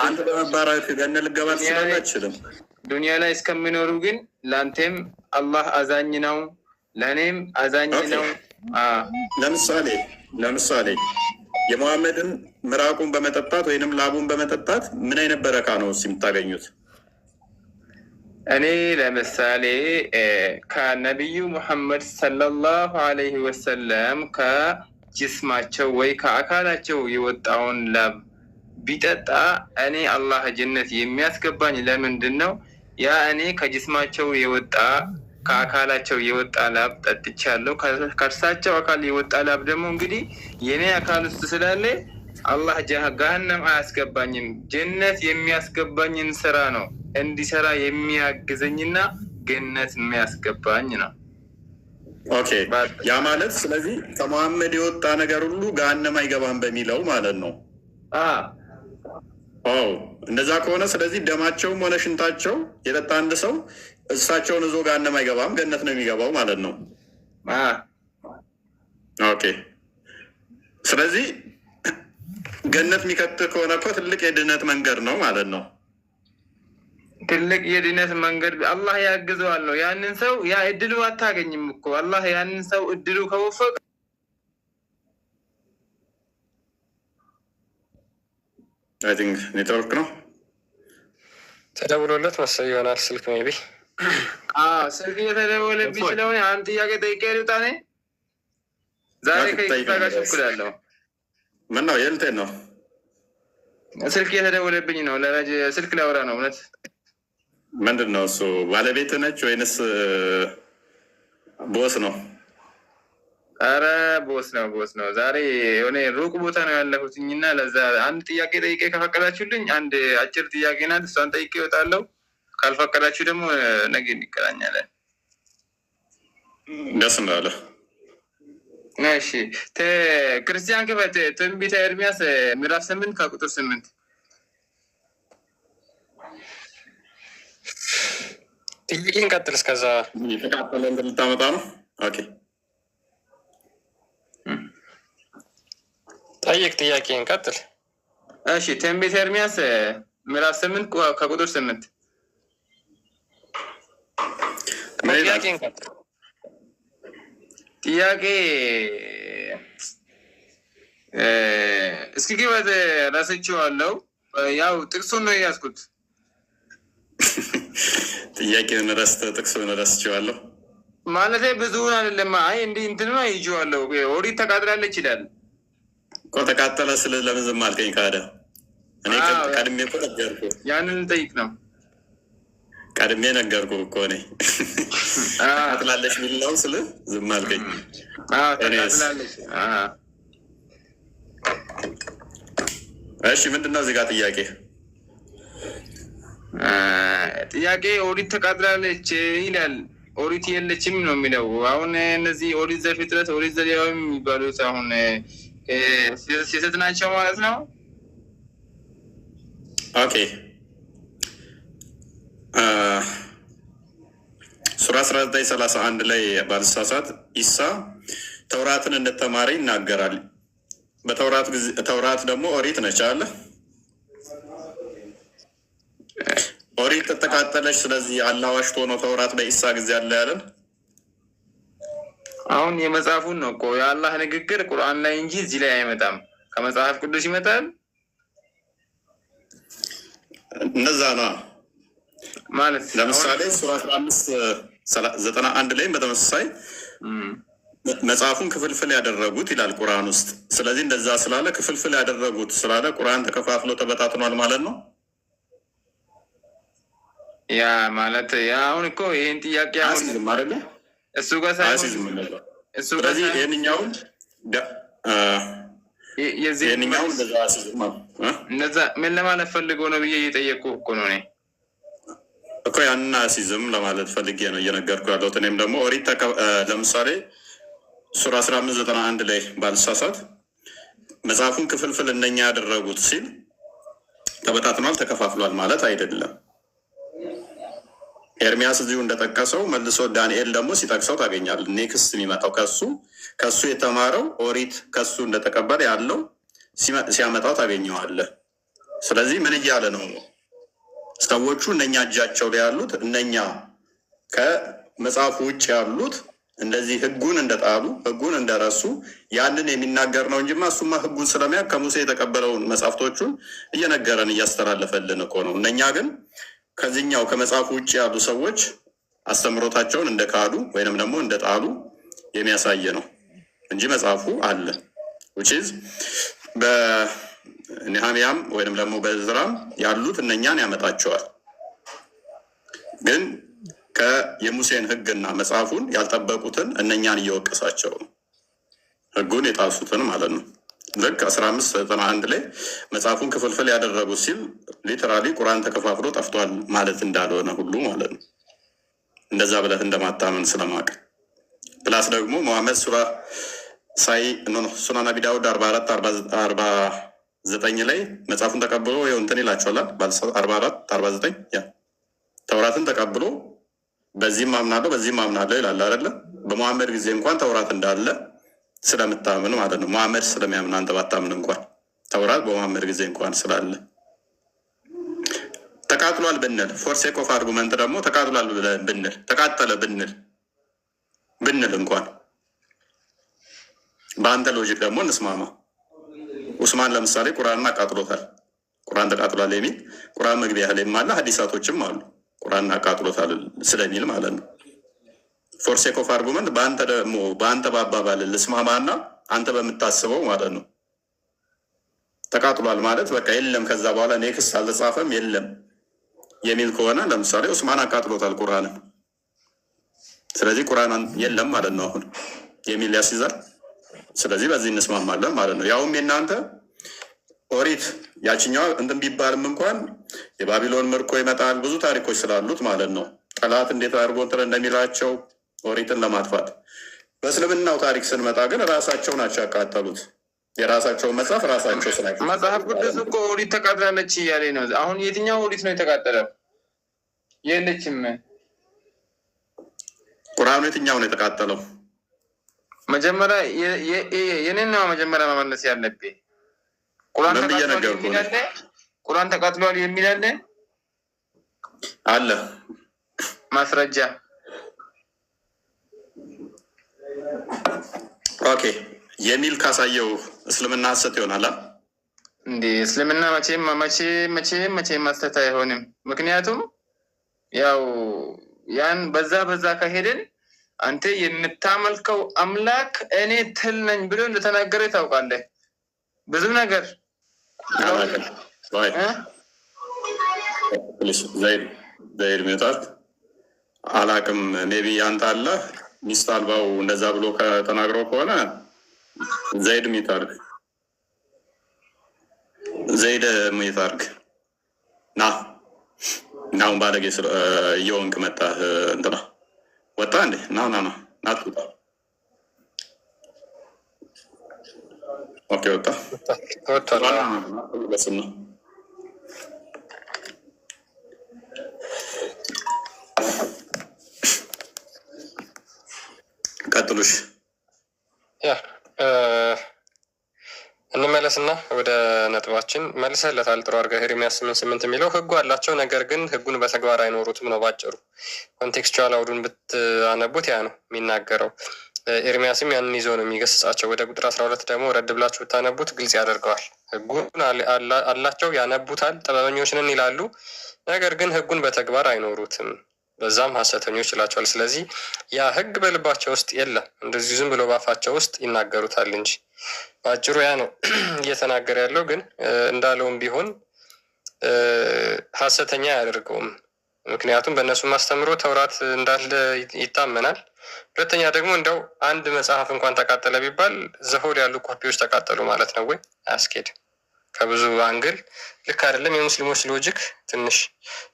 አንተ በመባረክ ገነት ልገባ ትችላለህ? አይችልም። ዱንያ ላይ እስከሚኖሩ ግን ለአንተም አላህ አዛኝ ነው፣ ለእኔም አዛኝ ነው። ለምሳሌ የሙሐመድን ምራቁን በመጠጣት ወይንም ላቡን በመጠጣት ምን አይነት በረካ ነው የምታገኙት? እኔ ለምሳሌ ከነቢዩ ሙሐመድ ሰለላሁ አለይሂ ወሰለም ከጅስማቸው ወይ ከአካላቸው የወጣውን ላብ ቢጠጣ እኔ አላህ ጀነት የሚያስገባኝ ለምንድን ነው? ያ እኔ ከጅስማቸው የወጣ ከአካላቸው የወጣ ላብ ጠጥቻለሁ። ከእርሳቸው አካል የወጣ ላብ ደግሞ እንግዲህ የኔ አካል ውስጥ ስላለ አላህ ገሃነም አያስገባኝም። ጀነት የሚያስገባኝን ስራ ነው እንዲሰራ የሚያግዘኝና ገነት የሚያስገባኝ ነው። ኦኬ። ያ ማለት ስለዚህ ከመሐመድ የወጣ ነገር ሁሉ ገሃነም አይገባም በሚለው ማለት ነው። እንደዛ ከሆነ ስለዚህ ደማቸውም ሆነ ሽንታቸው የጠጣ አንድ ሰው እሳቸውን እዞ ገሃነም አይገባም፣ ገነት ነው የሚገባው ማለት ነው። ኦኬ። ስለዚህ ገነት የሚከትህ ከሆነ እኮ ትልቅ የድነት መንገድ ነው ማለት ነው። ትልቅ የድነት መንገድ አላህ ያግዘዋል ነው። ያንን ሰው ያ እድሉ አታገኝም እኮ አላህ ያንን ሰው እድሉ ከወፈቀ አይ ቲንክ ኔትወርክ ነው ተደውሎለት መሰለኝ ይሆናል ስልክ ሜይ ቢ ስልክ እየተደወለብኝ ስለሆነ አንድ ጥያቄ ጠይቄ ልውጣ። እኔ ዛሬ ከይቅርታ ጋር ቸኩላለሁ። ምን ነው የልቴን ነው? ስልክ እየተደወለብኝ ነው። ስልክ ላወራ ነው። እውነት ምንድን ነው እሱ? ባለቤት ነች ወይንስ ቦስ ነው? አረ ቦስ ነው፣ ቦስ ነው። ዛሬ የሆነ ሩቅ ቦታ ነው ያለሁትኝና ለዛ አንድ ጥያቄ ጠይቄ ከፈቀዳችሁልኝ አንድ አጭር ጥያቄ ናት። እሷን ጠይቄ እወጣለሁ። ካልፈቀዳችሁ ደግሞ ነገ እንገናኛለን። ደስ እንዳለ። እሺ ክርስቲያን ክፈት። ትንቢተ ኤርምያስ ምዕራፍ 8 ከቁጥር 8 ጥያቄን ቀጥል። እስከዛ የተቃጠለ ልታመጣ ነው። ኦኬ ጠይቅ። ጥያቄን ቀጥል። እሺ ትንቢተ ኤርምያስ ምዕራፍ 8 ከቁጥር 8 ጥያቄን ቀጥል። ጥያቄ እስኪ ግበት ረስቼዋለሁ። ያው ጥቅሱን ነው የያዝኩት። ጥያቄውን ረስተህ ጥቅሱን ረስቼዋለሁ ማለት ብዙውን አይደለም። አይ እንዲህ እንትንማ ይዤዋለሁ። ኦሪት ተቃጥላለች ይላል እኮ። ተቃጠለ ስለ ለምን ዝም አልከኝ? ካደ እኔ ቀድሜ እኮ ነገርኩህ። ያንን ልጠይቅ ነው። ቀድሜ ነገርኩህ እኮ እኔ ተቃጥላለች የሚል ነው ስለ ዝም አልከኝ። ተቃጥላለች። እሺ ምንድን ነው እዚህ ጋር ጥያቄ? ጥያቄ ኦሪት ተቃጥላለች ይላል። ኦሪት የለችም ነው የሚለው። አሁን እነዚህ ኦሪት ዘፍጥረት፣ ኦሪት ዘሌዋውያን የሚባሉት አሁን ስህተት ናቸው ማለት ነው። ኦኬ ሱራ 1931 ላይ ባልሳሳት ኢሳ ተውራትን እንደተማረ ይናገራል። ተውራት ደግሞ ኦሪት ነች አለ። ኦሪት ተቃጠለች። ስለዚህ አላህ ዋሽቶ ነው ተውራት በኢሳ ጊዜ አለ ያለን። አሁን የመጽሐፉን ነው እኮ የአላህ ንግግር ቁርአን ላይ እንጂ እዚህ ላይ አይመጣም። ከመጽሐፍ ቅዱስ ይመጣል። እነዛ ነው ማለት ለምሳሌ ሱራ 1591 ላይ በተመሳሳይ መጽሐፉን ክፍልፍል ያደረጉት ይላል ቁርአን ውስጥ። ስለዚህ እንደዛ ስላለ ክፍልፍል ያደረጉት ስላለ ቁርአን ተከፋፍሎ ተበታትኗል ማለት ነው። ያ ማለት ያ አሁን እኮ ይሄን ጥያቄ አሁን አይደለ እሱ ጋር ሳይሆን እሱ ጋር ስለዚህ ይሄንኛውን ይሄንኛውን እንደዛ ምን ለማለት ፈልገው ነው ብዬ እየጠየቁ እኮ ነው እኔ እኮ ያንን አሲዝም ለማለት ፈልጌ ነው እየነገርኩ ያለሁት። እኔም ደግሞ ኦሪት ለምሳሌ ሱራ 1591 ላይ ባልሳሳት መጽሐፉን ክፍልፍል እነኛ ያደረጉት ሲል ተበታትኗል ተከፋፍሏል ማለት አይደለም። ኤርሚያስ እዚሁ እንደጠቀሰው መልሶ ዳንኤል ደግሞ ሲጠቅሰው ታገኛል። ኔክስት የሚመጣው ከሱ የተማረው ኦሪት ከሱ እንደተቀበለ ያለው ሲያመጣው ታገኘዋለህ። ስለዚህ ምን እያለ ነው? ሰዎቹ እነኛ እጃቸው ላይ ያሉት እነኛ ከመጽሐፉ ውጭ ያሉት እንደዚህ ህጉን እንደጣሉ ህጉን እንደረሱ ያንን የሚናገር ነው እንጂማ እሱማ ህጉን ስለሚያውቅ ከሙሴ የተቀበለውን መጽሐፍቶቹን እየነገረን እያስተላለፈልን እኮ ነው። እነኛ ግን ከዚህኛው ከመጽሐፉ ውጭ ያሉ ሰዎች አስተምሮታቸውን እንደካዱ ወይንም ደግሞ እንደጣሉ የሚያሳይ ነው እንጂ መጽሐፉ አለ። ውጪዝ በኔሃሚያም ወይንም ደግሞ በዕዝራም ያሉት እነኛን ያመጣቸዋል። ግን የሙሴን ህግና መጽሐፉን ያልጠበቁትን እነኛን እየወቀሳቸው ነው፣ ህጉን የጣሱትን ማለት ነው። ልክ 1591 ላይ መጽሐፉን ክፍልፍል ያደረጉት ሲል ሊተራሊ ቁርአን ተከፋፍሎ ጠፍቷል ማለት እንዳልሆነ ሁሉ ማለት ነው። እንደዛ ብለህ እንደማታመን ስለማቅ ፕላስ ደግሞ መሐመድ ሱናን አቢ ዳውድ 44-49 ላይ መጽሐፉን ተቀብሎ እንትን ይላቸዋል 44-49 ተውራትን ተቀብሎ በዚህም አምናለሁ በዚህም አምናለሁ ይላል አይደለ? በመሐመድ ጊዜ እንኳን ተውራት እንዳለ ስለምታምን ማለት ነው። መሐመድ ስለሚያምን አንተ ባታምን እንኳን ተውራት በመሐመድ ጊዜ እንኳን ስላለ ተቃጥሏል ብንል ፎር ሴክ ኦፍ አርጉመንት ደግሞ ተቃጥሏል ብንል ተቃጠለ ብንል እንኳን በአንተ ሎጂክ ደግሞ እንስማማ። ኡስማን ለምሳሌ ቁርአንን አቃጥሎታል። ቁርአን ተቃጥሏል የሚል ቁርአን መግቢያ ላይም አለ፣ ሀዲሳቶችም አሉ። ቁርአን አቃጥሎታል ስለሚል ማለት ነው። ፎር ሴክ ኦፍ አርጉመንት በአንተ ደግሞ በአንተ በአባባል ልስማማና አንተ በምታስበው ማለት ነው ተቃጥሏል ማለት በቃ የለም ከዛ በኋላ ኔክስት አልተጻፈም የለም የሚል ከሆነ ለምሳሌ ዑስማን አቃጥሎታል ቁርአንን፣ ስለዚህ ቁርአን የለም ማለት ነው አሁን የሚል ያስይዛል። ስለዚህ በዚህ እንስማማለን ማለት ነው። ያውም የእናንተ ኦሪት ያችኛዋ እንትን ቢባልም እንኳን የባቢሎን ምርኮ ይመጣል ብዙ ታሪኮች ስላሉት ማለት ነው። ጠላት እንዴት አድርጎ እንትን እንደሚላቸው ኦሪትን ለማጥፋት። በእስልምናው ታሪክ ስንመጣ ግን ራሳቸው ናቸው ያቃጠሉት። የራሳቸውን መጽሐፍ ራሳቸው ስናቸው መጽሐፍ ቅዱስ እኮ ኦሪት ተቃጥላለች እያለ ነው። አሁን የትኛው ኦሪት ነው የተቃጠለው? የለችም። ቁርአኑ የትኛው ነው የተቃጠለው? መጀመሪያ የኔን ነው መጀመሪያ መመለስ ያለብህ። ቁርአን ተቃጥሏል የሚል አለ ማስረጃ። ኦኬ የሚል ካሳየው እስልምና ሐሰት ይሆናል እንዴ? እስልምና መቼም ሐሰት አይሆንም። ምክንያቱም ያው ያን በዛ ከሄድን አንተ የምታመልከው አምላክ እኔ ትል ነኝ ብሎ እንደተናገረ ታውቃለህ። ብዙ ነገር ዘይድ ሚወጣት አላቅም። ሜቢ አንተ አለ ሚስት አልባው እንደዛ ብሎ ከተናግረው ከሆነ ዘይድ ሚታርግ ዘይድ ሚታርግ ናሁን ባለጌ እየወንክ መጣህ እንትና ወጣ እንዴ? ናትወጣ ኦኬ ወጣ በስም ነው። ቀጥሉሽ እንመለስና ወደ ነጥባችን መልሰህለታል። ጥሩ አድርገህ ኤርምያስ 8:8 የሚለው ህጉ አላቸው ነገር ግን ህጉን በተግባር አይኖሩትም ነው ባጭሩ። ኮንቴክስቹዋል አውዱን ብታነቡት ያ ነው የሚናገረው። ኤርምያስም ያንን ይዞ ነው የሚገስጻቸው። ወደ ቁጥር 12 ደግሞ ረድ ብላችሁ ብታነቡት ግልጽ ያደርገዋል። ህጉን አላቸው ያነቡታል፣ ጥበበኞች ነን ይላሉ፣ ነገር ግን ህጉን በተግባር አይኖሩትም፣ በዛም ሐሰተኞች ይላቸዋል። ስለዚህ ያ ህግ በልባቸው ውስጥ የለም፣ እንደዚሁ ዝም ብሎ ባፋቸው ውስጥ ይናገሩታል እንጂ በአጭሩ ያ ነው እየተናገረ ያለው። ግን እንዳለውም ቢሆን ሐሰተኛ አያደርገውም። ምክንያቱም በእነሱ ማስተምሮ ተውራት እንዳለ ይታመናል። ሁለተኛ ደግሞ እንደው አንድ መጽሐፍ እንኳን ተቃጠለ ቢባል ዘሆል ያሉ ኮፒዎች ተቃጠሉ ማለት ነው ወይ? አያስኬድም። ከብዙ አንግል ልክ አይደለም። የሙስሊሞች ሎጂክ ትንሽ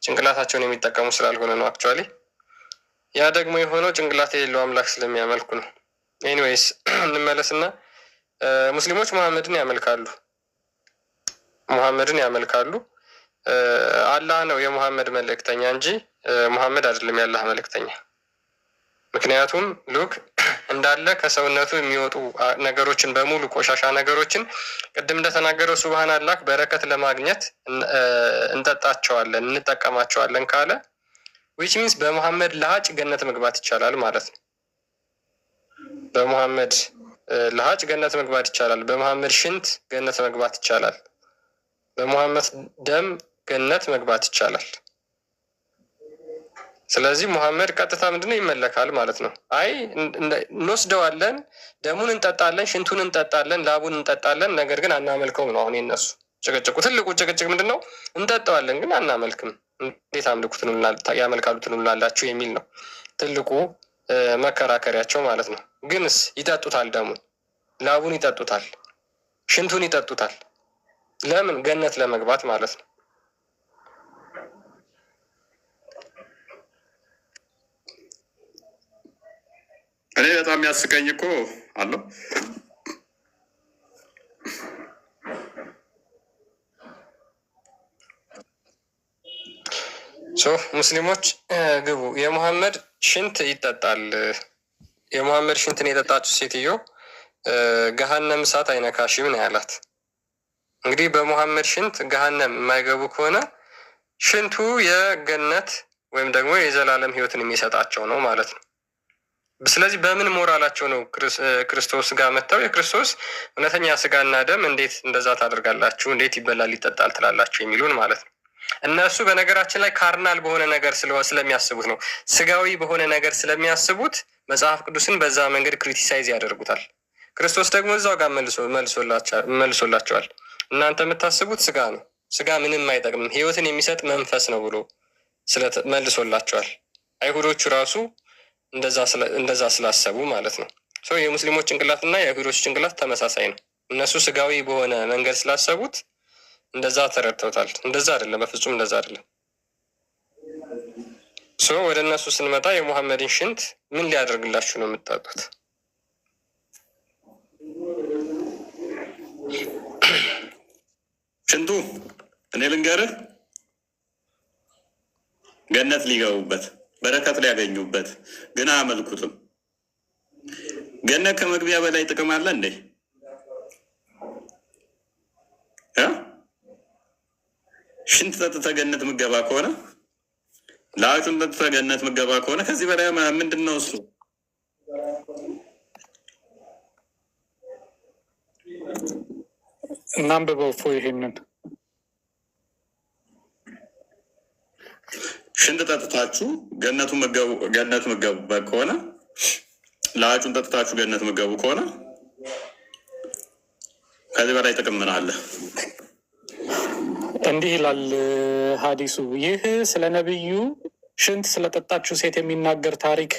ጭንቅላታቸውን የሚጠቀሙ ስላልሆነ ነው። አክቹዋሊ ያ ደግሞ የሆነው ጭንቅላት የሌለው አምላክ ስለሚያመልኩ ነው። ኤኒዌይስ እንመለስና ሙስሊሞች ሙሐመድን ያመልካሉ። አላህ ነው የሙሐመድ መልእክተኛ እንጂ ሙሐመድ አይደለም ያላህ መልእክተኛ። ምክንያቱም ሉክ እንዳለ ከሰውነቱ የሚወጡ ነገሮችን በሙሉ ቆሻሻ ነገሮችን ቅድም እንደተናገረው ሱብሃን አላህ በረከት ለማግኘት እንጠቀማቸዋለን ካለ ዊች ሚንስ በሙሐመድ ለሀጭ ገነት መግባት ይቻላል ማለት ነው። በሙሐመድ ለሀጭ ገነት መግባት ይቻላል። በሙሐመድ ሽንት ገነት መግባት ይቻላል። በሙሐመድ ደም ገነት መግባት ይቻላል። ስለዚህ ሙሐመድ ቀጥታ ምንድነው ይመለካል ማለት ነው። አይ እንወስደዋለን፣ ደሙን እንጠጣለን፣ ሽንቱን እንጠጣለን፣ ላቡን እንጠጣለን፣ ነገር ግን አናመልከውም ነው አሁን የነሱ ጭቅጭቁ። ትልቁ ጭቅጭቅ ምንድነው? እንጠጣዋለን ግን አናመልክም። እንዴት ያመልካሉ ትሉናላችሁ የሚል ነው ትልቁ መከራከሪያቸው ማለት ነው። ግንስ ይጠጡታል፣ ደሙን ላቡን ይጠጡታል፣ ሽንቱን ይጠጡታል። ለምን? ገነት ለመግባት ማለት ነው። እኔ በጣም የሚያስቀኝ እኮ አለው ሙስሊሞች ግቡ። የሙሐመድ ሽንት ይጠጣል። የሙሐመድ ሽንትን የጠጣችው ሴትዮ ገሃነም እሳት አይነካሽም ነው ያላት። እንግዲህ በሙሐመድ ሽንት ገሃነም የማይገቡ ከሆነ ሽንቱ የገነት ወይም ደግሞ የዘላለም ሕይወትን የሚሰጣቸው ነው ማለት ነው። ስለዚህ በምን ሞራላቸው ነው ክርስቶስ ጋር መጥተው የክርስቶስ እውነተኛ ስጋና ደም እንዴት እንደዛ ታደርጋላችሁ፣ እንዴት ይበላል ይጠጣል ትላላችሁ የሚሉን ማለት ነው። እነሱ በነገራችን ላይ ካርናል በሆነ ነገር ስለሚያስቡት ነው፣ ስጋዊ በሆነ ነገር ስለሚያስቡት መጽሐፍ ቅዱስን በዛ መንገድ ክሪቲሳይዝ ያደርጉታል። ክርስቶስ ደግሞ እዛው ጋር መልሶላቸዋል። እናንተ የምታስቡት ስጋ ነው፣ ስጋ ምንም አይጠቅምም፣ ህይወትን የሚሰጥ መንፈስ ነው ብሎ መልሶላቸዋል። አይሁዶቹ ራሱ እንደዛ ስላሰቡ ማለት ነው። የሙስሊሞች ጭንቅላት እና የአይሁዶች ጭንቅላት ተመሳሳይ ነው። እነሱ ስጋዊ በሆነ መንገድ ስላሰቡት እንደዛ ተረድተውታል። እንደዛ አይደለም፣ በፍጹም እንደዛ አይደለም። ወደ እነሱ ስንመጣ የሙሐመድን ሽንት ምን ሊያደርግላችሁ ነው የምታጡት? ሽንቱ እኔ ልንገርህ፣ ገነት ሊገቡበት በረከት ሊያገኙበት ግን አያመልኩትም። ገነት ከመግቢያ በላይ ጥቅም አለ እንዴ? ሽንት ጠጥተህ ገነት ምገባ ከሆነ ላጩን ጠጥተህ ገነት ምገባ ከሆነ ከዚህ በላይ ምንድን ነው እሱ? እናንብበው እፎ ይሄንን ሽንት ጠጥታችሁ ገነት ምገቡበት ከሆነ ላጩን ጠጥታችሁ ገነት ምገቡ ከሆነ ከዚህ በላይ ጥቅም ምን አለ? እንዲህ ይላል ሀዲሱ። ይህ ስለ ነቢዩ ሽንት ስለጠጣችሁ ሴት የሚናገር ታሪክ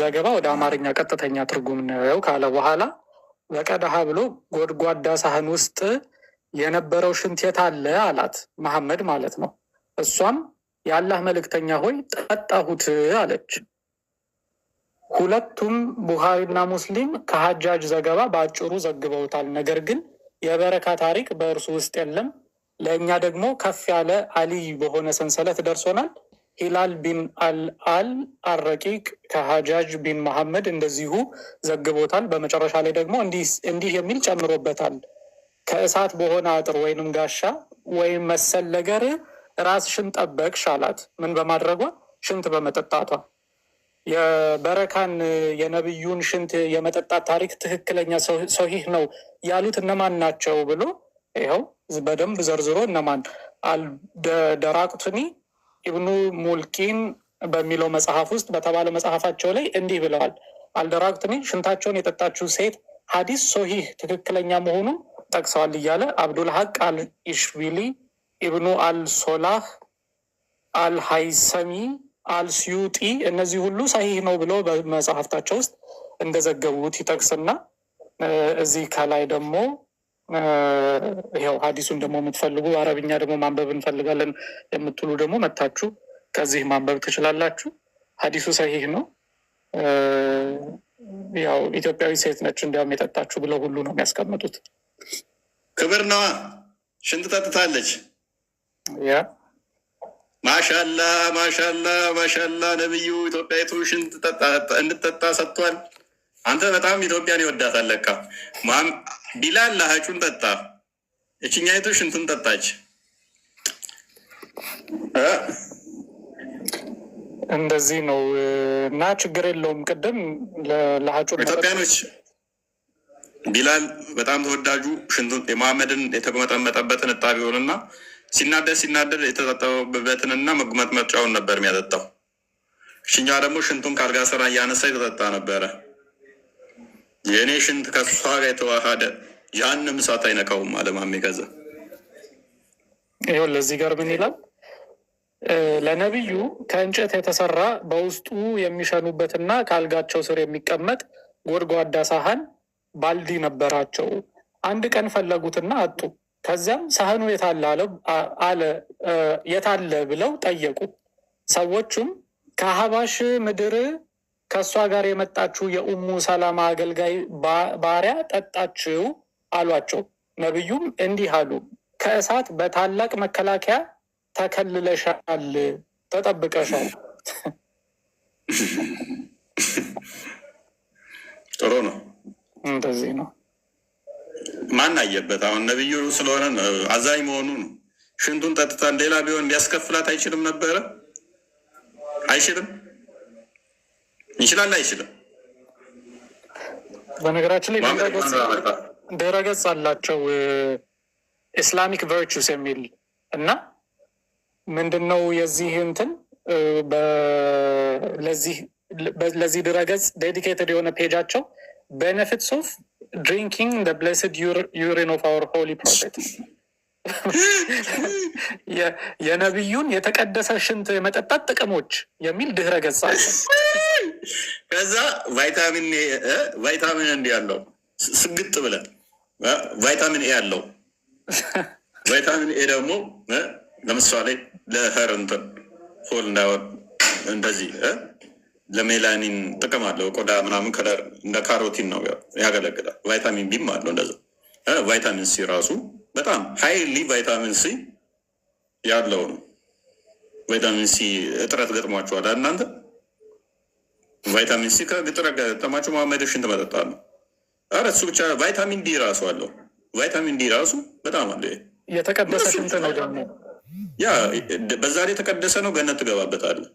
ዘገባ ወደ አማርኛ ቀጥተኛ ትርጉም ነው ካለ በኋላ በቀዳሃ ብሎ ጎድጓዳ ሳህን ውስጥ የነበረው ሽንት የት አለ አላት። መሐመድ ማለት ነው። እሷም የአላህ መልእክተኛ ሆይ ጠጣሁት አለች። ሁለቱም ቡኻሪና ሙስሊም ከሀጃጅ ዘገባ በአጭሩ ዘግበውታል። ነገር ግን የበረካ ታሪክ በእርሱ ውስጥ የለም። ለእኛ ደግሞ ከፍ ያለ አልይ በሆነ ሰንሰለት ደርሶናል። ሂላል ቢን አልአል አረቂቅ ከሀጃጅ ቢን መሐመድ እንደዚሁ ዘግቦታል። በመጨረሻ ላይ ደግሞ እንዲህ የሚል ጨምሮበታል። ከእሳት በሆነ አጥር ወይንም ጋሻ ወይም መሰል ነገር ራስሽን ጠበቅሽ አላት። ምን በማድረጓ? ሽንት በመጠጣቷ። የበረካን የነቢዩን ሽንት የመጠጣት ታሪክ ትክክለኛ ሰሂህ ነው ያሉት እነማን ናቸው ብሎ ይኸው በደንብ ዘርዝሮ እነማን አልደራቅቱኒ ኢብኑ ሙልኪን በሚለው መጽሐፍ ውስጥ በተባለ መጽሐፋቸው ላይ እንዲህ ብለዋል። አልደራቅቱኒ ሽንታቸውን የጠጣችው ሴት ሀዲስ ሶሂህ ትክክለኛ መሆኑን ጠቅሰዋል እያለ አብዱልሀቅ አልኢሽቢሊ፣ ኢብኑ አልሶላህ፣ አልሀይሰሚ፣ አልስዩጢ እነዚህ ሁሉ ሰሂህ ነው ብሎ በመጽሐፍታቸው ውስጥ እንደዘገቡት ይጠቅስና እዚህ ከላይ ደግሞ ይኸው ሀዲሱን ደግሞ የምትፈልጉ አረብኛ ደግሞ ማንበብ እንፈልጋለን የምትሉ ደግሞ መታችሁ ከዚህ ማንበብ ትችላላችሁ። ሀዲሱ ሰሂህ ነው። ያው ኢትዮጵያዊ ሴት ነች እንዲያውም የጠጣችሁ ብለው ሁሉ ነው የሚያስቀምጡት። ክብር ነዋ። ሽንት ጠጥታለች። ያ ማሻላ ማሻላ ማሻላ። ነብዩ ኢትዮጵያዊቱ ሽንት እንድጠጣ ሰጥቷል። አንተ በጣም ኢትዮጵያን ይወዳታል ለካ። ቢላል ላሃጩን ጠጣ፣ እችኛይቱ ሽንቱን ጠጣች። እንደዚህ ነው እና ችግር የለውም። ቅድም ለሀጩን ኢትዮጵያኖች ቢላል በጣም ተወዳጁ ሽንቱን የመሐመድን የተመጠመጠበትን እጣቢውንና ሲናደድ የተጠጠበበትንና መጉመጥመጫውን ነበር የሚያጠጣው። እሽኛ ደግሞ ሽንቱን ካልጋ ስራ እያነሳ የተጠጣ ነበረ። የእኔ ሽንት ከሷ ጋር የተዋሃደ ያንም እሳት አይነካውም አለ ማሜ። ከዛ ይኸው ለዚህ ጋር ምን ይላል? ለነቢዩ ከእንጨት የተሰራ በውስጡ የሚሸኑበትና ከአልጋቸው ስር የሚቀመጥ ጎድጓዳ ሳህን ባልዲ ነበራቸው። አንድ ቀን ፈለጉትና አጡ። ከዚያም ሳህኑ የታለ ብለው ጠየቁ። ሰዎቹም ከሀባሽ ምድር ከእሷ ጋር የመጣችው የኡሙ ሰላማ አገልጋይ ባሪያ ጠጣችው አሏቸው። ነቢዩም እንዲህ አሉ፣ ከእሳት በታላቅ መከላከያ ተከልለሻል፣ ተጠብቀሻል። ጥሩ ነው። እንደዚህ ነው። ማን አየበት? አሁን ነቢዩ ስለሆነ አዛኝ መሆኑ ነው። ሽንቱን ጠጥታን ሌላ ቢሆን ሊያስከፍላት አይችልም ነበረ? አይችልም? ይችላል? አይችልም? በነገራችን ላይ ድረገጽ አላቸው ኢስላሚክ ቨርቹስ የሚል እና ምንድን ነው የዚህ እንትን ለዚህ ድረገጽ ዴዲኬትድ የሆነ ፔጃቸው ቤኔፊትስ ኦፍ ድሪንኪንግ ዘ ብሌስድ ዩሪን ኦፍ አወር ሆሊ ፕሮፌት የነቢዩን የተቀደሰ ሽንት የመጠጣት ጥቅሞች የሚል ድህረ ገጽ አለ። ከዛ ቫይታሚን እንዲ ያለው ስግጥ ብለን ቫይታሚን ኤ ያለው ቫይታሚን ኤ ደግሞ ለምሳሌ ለሄር እንትን ፎል እንዳይወር እንደዚህ ለሜላኒን ጥቅም አለው። ቆዳ ምናምን ከለር እንደ ካሮቲን ነው ያገለግላል። ቫይታሚን ቢም አለው እንደዛ። ቫይታሚን ሲ ራሱ በጣም ሀይሊ ቫይታሚን ሲ ያለው ነው። ቫይታሚን ሲ እጥረት ገጥሟቸዋል እናንተ? ቫይታሚን ሲ ከእጥረት ገጠማቸው መሐመድ ሽንት መጠጣት ነው። ኧረ እሱ ብቻ ቫይታሚን ዲ ራሱ አለው። ቫይታሚን ዲ ራሱ በጣም አለ። የተቀደሰ ሽንት ነው ደግሞ ያ በዛ ላይ የተቀደሰ ነው። ገነት ትገባበታለህ።